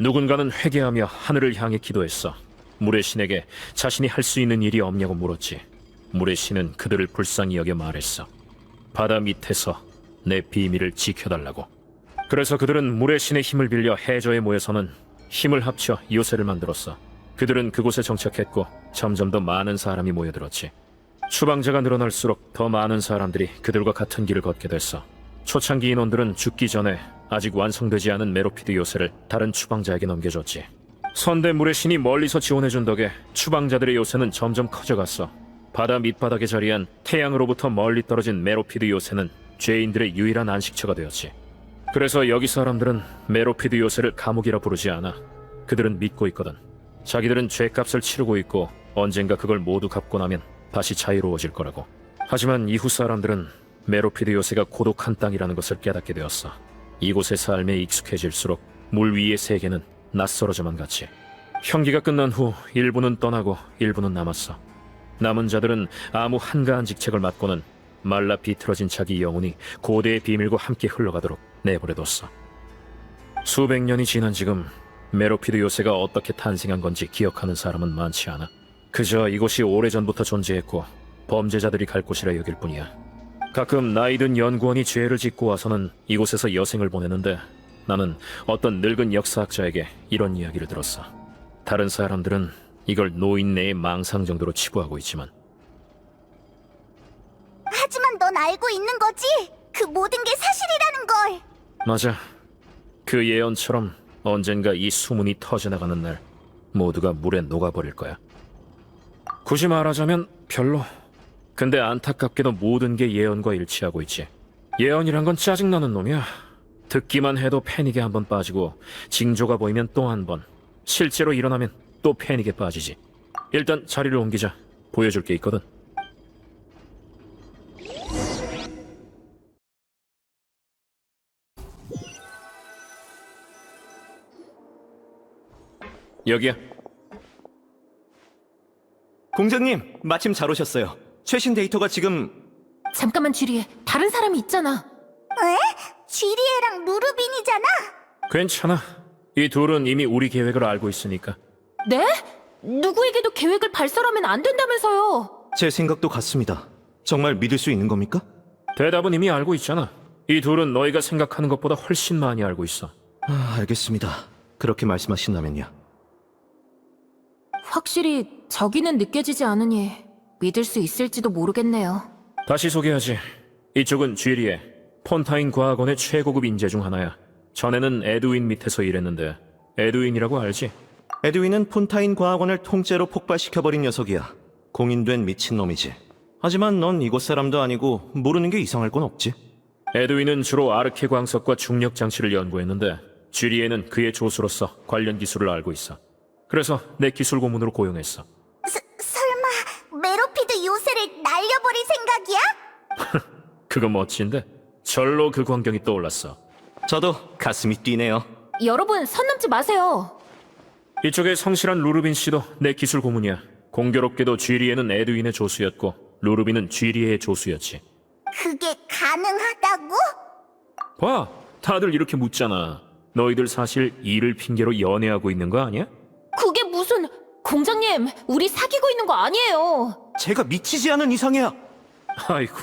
누군가는 회개하며 하늘을 향해 기도했어. 물의 신에게 자신이 할 수 있는 일이 없냐고 물었지. 물의 신은 그들을 불쌍히 여겨 말했어. 바다 밑에서 내 비밀을 지켜달라고. 그래서 그들은 물의 신의 힘을 빌려 해저에 모여서는 힘을 합쳐 요새를 만들었어. 그들은 그곳에 정착했고 점점 더 많은 사람이 모여들었지. 추방자가 늘어날수록 더 많은 사람들이 그들과 같은 길을 걷게 됐어. 초창기 인원들은 죽기 전에 아직 완성되지 않은 메로피드 요새를 다른 추방자에게 넘겨줬지. 선대 물의 신이 멀리서 지원해준 덕에 추방자들의 요새는 점점 커져갔어. 바다 밑바닥에 자리한 태양으로부터 멀리 떨어진 메로피드 요새는 죄인들의 유일한 안식처가 되었지. 그래서 여기 사람들은 메로피드 요새를 감옥이라 부르지 않아. 그들은 믿고 있거든. 자기들은 죄값을 치르고 있고 언젠가 그걸 모두 갚고 나면 다시 자유로워질 거라고. 하지만 이후 사람들은 메로피드 요새가 고독한 땅이라는 것을 깨닫게 되었어. 이곳의 삶에 익숙해질수록 물 위의 세계는 낯설어져만 갔지. 형기가 끝난 후 일부는 떠나고 일부는 남았어. 남은 자들은 아무 한가한 직책을 맡고는 말라 비틀어진 자기 영혼이 고대의 비밀과 함께 흘러가도록 내버려뒀어. 수백 년이 지난 지금 메로피드 요새가 어떻게 탄생한 건지 기억하는 사람은 많지 않아. 그저 이곳이 오래전부터 존재했고 범죄자들이 갈 곳이라 여길 뿐이야. 가끔 나이든 연구원이 죄를 짓고 와서는 이곳에서 여생을 보내는데 나는 어떤 늙은 역사학자에게 이런 이야기를 들었어. 다른 사람들은 이걸 노인네의 망상 정도로 치부하고 있지만 하지만 넌 알고 있는 거지? 그 모든 게 사실이라는 걸. 맞아. 그 예언처럼 언젠가 이 수문이 터져나가는 날 모두가 물에 녹아버릴 거야. 굳이 말하자면 별로. 근데 안타깝게도 모든 게 예언과 일치하고 있지. 예언이란 건 짜증나는 놈이야. 듣기만 해도 패닉에 한번 빠지고 징조가 보이면 또 한 번, 실제로 일어나면 또 패닉에 빠지지. 일단 자리를 옮기자. 보여줄 게 있거든. 여기야. 공장님, 마침 잘 오셨어요. 최신 데이터가 지금... 잠깐만 주리에 다른 사람이 있잖아. 에? 쥐리에랑 루르빈이잖아. 괜찮아. 이 둘은 이미 우리 계획을 알고 있으니까. 네? 누구에게도 계획을 발설하면 안 된다면서요. 제 생각도 같습니다. 정말 믿을 수 있는 겁니까? 대답은 이미 알고 있잖아. 이 둘은 너희가 생각하는 것보다 훨씬 많이 알고 있어. 알겠습니다. 그렇게 말씀하신다면요. 확실히 저기는 느껴지지 않으니 믿을 수 있을지도 모르겠네요. 다시 소개하지. 이쪽은 쥐리에, 폰타인 과학원의 최고급 인재 중 하나야. 전에는 에드윈 밑에서 일했는데 에드윈이라고 알지? 에드윈은 폰타인 과학원을 통째로 폭발시켜버린 녀석이야. 공인된 미친놈이지. 하지만 넌 이곳 사람도 아니고 모르는 게 이상할 건 없지. 에드윈은 주로 아르케 광석과 중력 장치를 연구했는데 쥐리에는 그의 조수로서 관련 기술을 알고 있어. 그래서 내 기술 고문으로 고용했어. 설마 메로피드 요새를 날려버릴 생각이야? 그거 멋진데? 절로 그 광경이 떠올랐어. 저도 가슴이 뛰네요. 여러분, 선 넘지 마세요. 이쪽에 성실한 루르빈 씨도 내 기술 고문이야. 공교롭게도 쥐리에는 에드윈의 조수였고 루르빈은 쥐리에의 조수였지. 그게 가능하다고? 봐, 다들 이렇게 묻잖아. 너희들 사실 일을 핑계로 연애하고 있는 거 아니야? 그게 무슨... 공장님, 우리 사귀고 있는 거 아니에요. 제가 미치지 않은 이상이야. 아이고,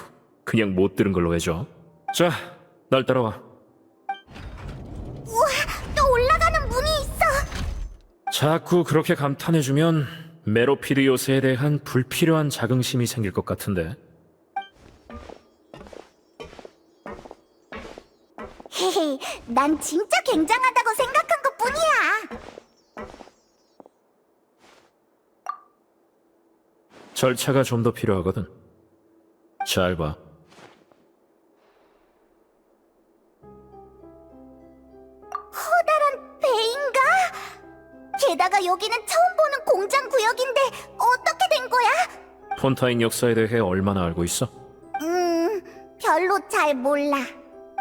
그냥 못 들은 걸로 해줘. 자, 날 따라와. 우와, 또 올라가는 문이 있어. 자꾸 그렇게 감탄해주면 메로피드 요새에 대한 불필요한 자긍심이 생길 것 같은데. 헤헤, 난 진짜 굉장하다고 생각한 것 뿐이야. 절차가 좀 더 필요하거든. 잘 봐. 커다란 배인가? 게다가 여기는 처음 보는 공장 구역인데 어떻게 된 거야? 폰타인 역사에 대해 얼마나 알고 있어? 별로 잘 몰라.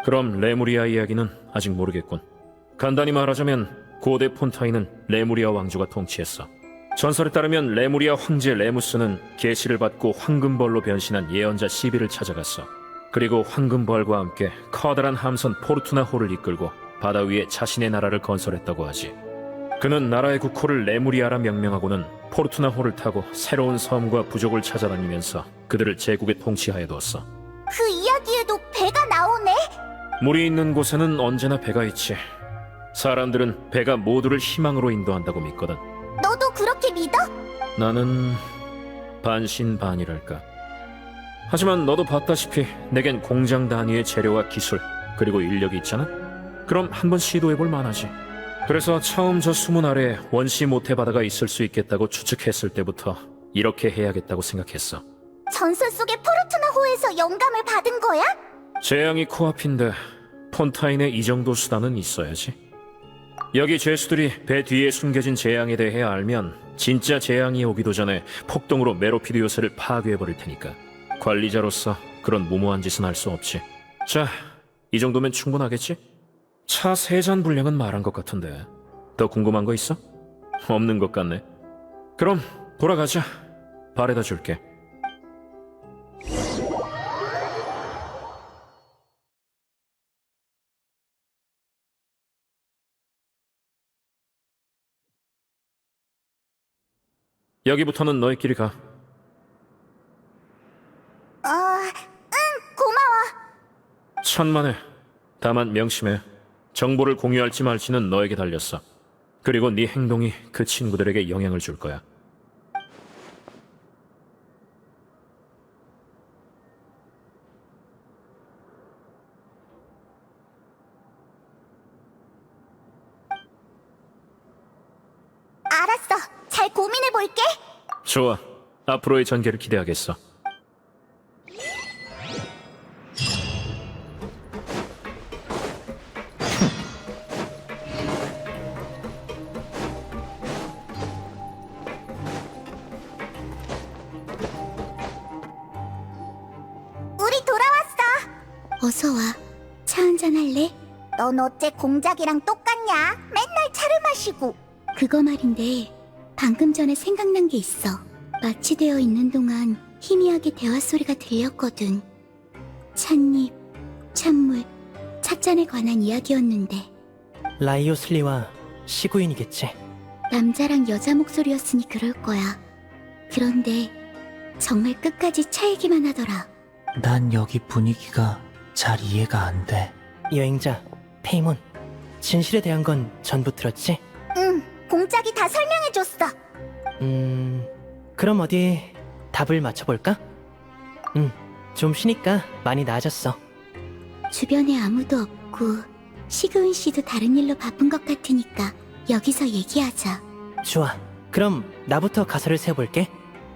그럼 레무리아 이야기는 아직 모르겠군. 간단히 말하자면 고대 폰타인은 레무리아 왕조가 통치했어. 전설에 따르면 레무리아 황제 레무스는 계시를 받고 황금벌로 변신한 예언자 시비를 찾아갔어. 그리고 황금벌과 함께 커다란 함선 포르투나호를 이끌고 바다 위에 자신의 나라를 건설했다고 하지. 그는 나라의 국호를 레무리아라 명명하고는 포르투나호를 타고 새로운 섬과 부족을 찾아다니면서 그들을 제국에 통치하여 두었어. 그 이야기에도 배가 나오네? 물이 있는 곳에는 언제나 배가 있지. 사람들은 배가 모두를 희망으로 인도한다고 믿거든. 너도 그렇게 믿어? 나는 반신반의랄까. 하지만 너도 봤다시피 내겐 공장 단위의 재료와 기술 그리고 인력이 있잖아. 그럼 한번 시도해볼 만하지. 그래서 처음 저 수문 아래에 원시 모태 바다가 있을 수 있겠다고 추측했을 때부터 이렇게 해야겠다고 생각했어. 전설 속의 포르투나호에서 영감을 받은 거야? 재앙이 코앞인데 폰타인에 이 정도 수단은 있어야지. 여기 죄수들이 배 뒤에 숨겨진 재앙에 대해 알면 진짜 재앙이 오기도 전에 폭동으로 메로피드 요새를 파괴해버릴 테니까 관리자로서 그런 무모한 짓은 할 수 없지. 자, 이 정도면 충분하겠지? 차 3잔 분량은 말한 것 같은데 더 궁금한 거 있어? 없는 것 같네. 그럼 돌아가자. 바래다 줄게. 여기부터는 너희끼리 가. 고마워. 천만에. 다만 명심해. 정보를 공유할지 말지는 너에게 달렸어. 그리고 네 행동이 그 친구들에게 영향을 줄 거야. 알았어. 잘 고민해볼게. 좋아. 앞으로의 전개를 기대하겠어. 우리 돌아왔어. 어서 와. 차 한잔 할래? 넌 어째 공작이랑 똑같냐? 맨날 차를 마시고. 그거 말인데 방금 전에 생각난 게 있어. 마취되어 있는 동안 희미하게 대화 소리가 들렸거든. 찻잎, 찬물, 찻잔에 관한 이야기였는데 라이오슬리와 시구인이겠지. 남자랑 여자 목소리였으니 그럴 거야. 그런데 정말 끝까지 차 얘기만 하더라. 난 여기 분위기가 잘 이해가 안 돼. 여행자 페이몬, 진실에 대한 건 전부 들었지? 응, 공작이 다 설명해줬어. 그럼 어디 답을 맞춰볼까? 좀 쉬니까 많이 나아졌어. 주변에 아무도 없고 시그윈 씨도 다른 일로 바쁜 것 같으니까 여기서 얘기하자. 좋아. 그럼 나부터 가설을 세워볼게.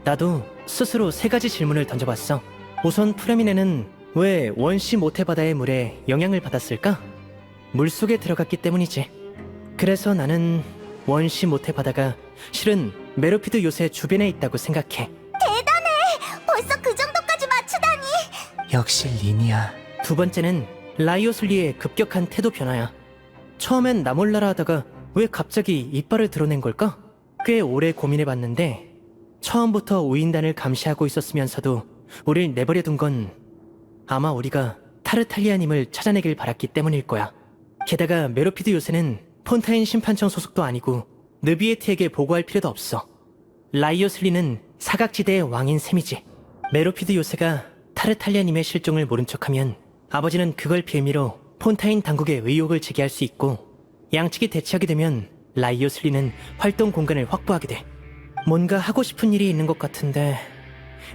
나도 스스로 3가지 질문을 던져봤어. 우선 프레미네는 왜 원시 모태바다의 물에 영향을 받았을까? 물속에 들어갔기 때문이지. 그래서 나는 원시 모태 바다가 실은 메로피드 요새 주변에 있다고 생각해. 벌써 그 정도까지 맞추다니. 역시 리니야. 두 번째는 라이오슬리의 급격한 태도 변화야. 처음엔 나 몰라라 하다가 왜 갑자기 이빨을 드러낸 걸까? 꽤 오래 고민해봤는데 처음부터 우인단을 감시하고 있었으면서도 우릴 내버려둔 건 아마 우리가 타르탈리아님을 찾아내길 바랐기 때문일 거야. 게다가 메로피드 요새는 폰타인 심판청 소속도 아니고 느비에트에게 보고할 필요도 없어. 라이오슬리는 사각지대의 왕인 셈이지. 메로피드 요새가 타르탈리아님의 실종을 모른 척하면 아버지는 그걸 빌미로 폰타인 당국에 의혹을 제기할 수 있고 양측이 대치하게 되면 라이오슬리는 활동 공간을 확보하게 돼. 뭔가 하고 싶은 일이 있는 것 같은데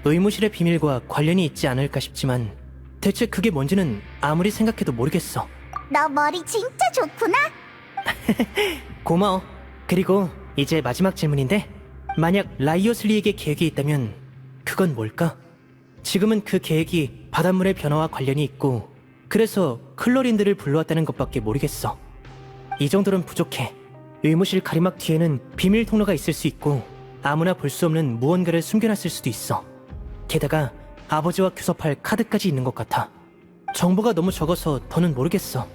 의무실의 비밀과 관련이 있지 않을까 싶지만 대체 그게 뭔지는 아무리 생각해도 모르겠어. 너 머리 진짜 좋구나. 고마워. 그리고 이제 마지막 질문인데 만약 라이오슬리에게 계획이 있다면 그건 뭘까? 지금은 그 계획이 바닷물의 변화와 관련이 있고 그래서 클로린들을 불러왔다는 것밖에 모르겠어. 이 정도는 부족해. 의무실 가리막 뒤에는 비밀 통로가 있을 수 있고 아무나 볼 수 없는 무언가를 숨겨놨을 수도 있어. 게다가 아버지와 교섭할 카드까지 있는 것 같아. 정보가 너무 적어서 더는 모르겠어.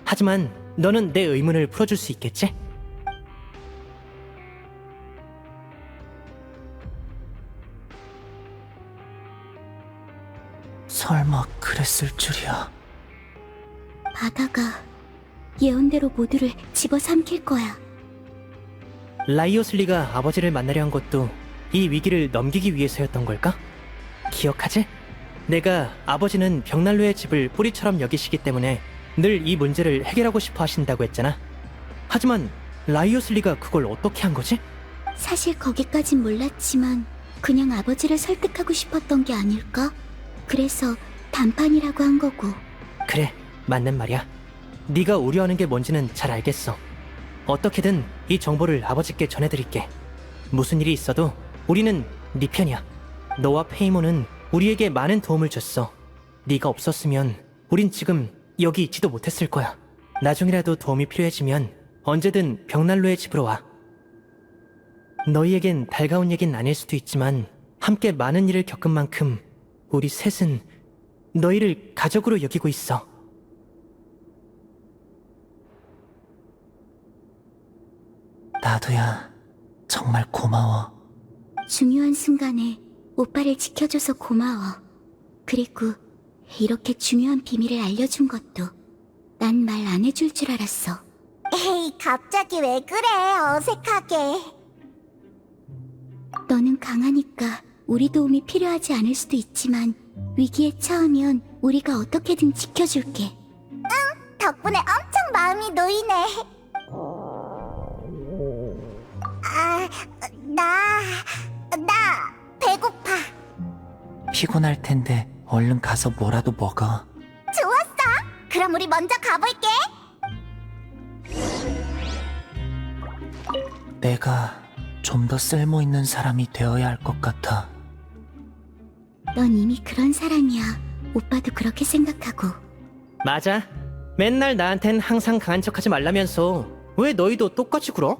하지만 너는 내 의문을 풀어줄 수 있겠지? 설마 그랬을 줄이야. 바다가 예언대로 모두를 집어삼킬 거야. 라이오슬리가 아버지를 만나려 한 것도 이 위기를 넘기기 위해서였던 걸까? 기억하지? 내가 아버지는 벽난로의 집을 뿌리처럼 여기시기 때문에 늘 이 문제를 해결하고 싶어 하신다고 했잖아. 하지만 라이오슬리가 그걸 어떻게 한 거지? 사실 거기까진 몰랐지만 그냥 아버지를 설득하고 싶었던 게 아닐까? 그래서 단판이라고 한 거고. 그래, 맞는 말이야. 네가 우려하는 게 뭔지는 잘 알겠어. 어떻게든 이 정보를 아버지께 전해드릴게. 무슨 일이 있어도 우리는 네 편이야. 너와 페이몬은 우리에게 많은 도움을 줬어. 네가 없었으면 우린 지금 여기 있지도 못했을 거야. 나중이라도 도움이 필요해지면 언제든 벽난로의 집으로 와. 너희에겐 달가운 얘긴 아닐 수도 있지만 함께 많은 일을 겪은 만큼 우리 셋은 너희를 가족으로 여기고 있어. 나도야. 정말 고마워. 중요한 순간에 오빠를 지켜줘서 고마워. 그리고 이렇게 중요한 비밀을 알려준 것도 난 말 안 해줄 줄 알았어. 에이, 갑자기 왜 그래? 어색하게. 너는 강하니까 우리 도움이 필요하지 않을 수도 있지만 위기에 처하면 우리가 어떻게든 지켜줄게. 덕분에 엄청 마음이 놓이네. 나 배고파. 피곤할 텐데 얼른 가서 뭐라도 먹어. 좋았어. 그럼 우리 먼저 가볼게. 내가 좀 더 쓸모 있는 사람이 되어야 할 것 같아. 넌 이미 그런 사람이야. 오빠도 그렇게 생각하고. 맞아. 맨날 나한텐 항상 강한 척하지 말라면서 왜 너희도 똑같이 굴어?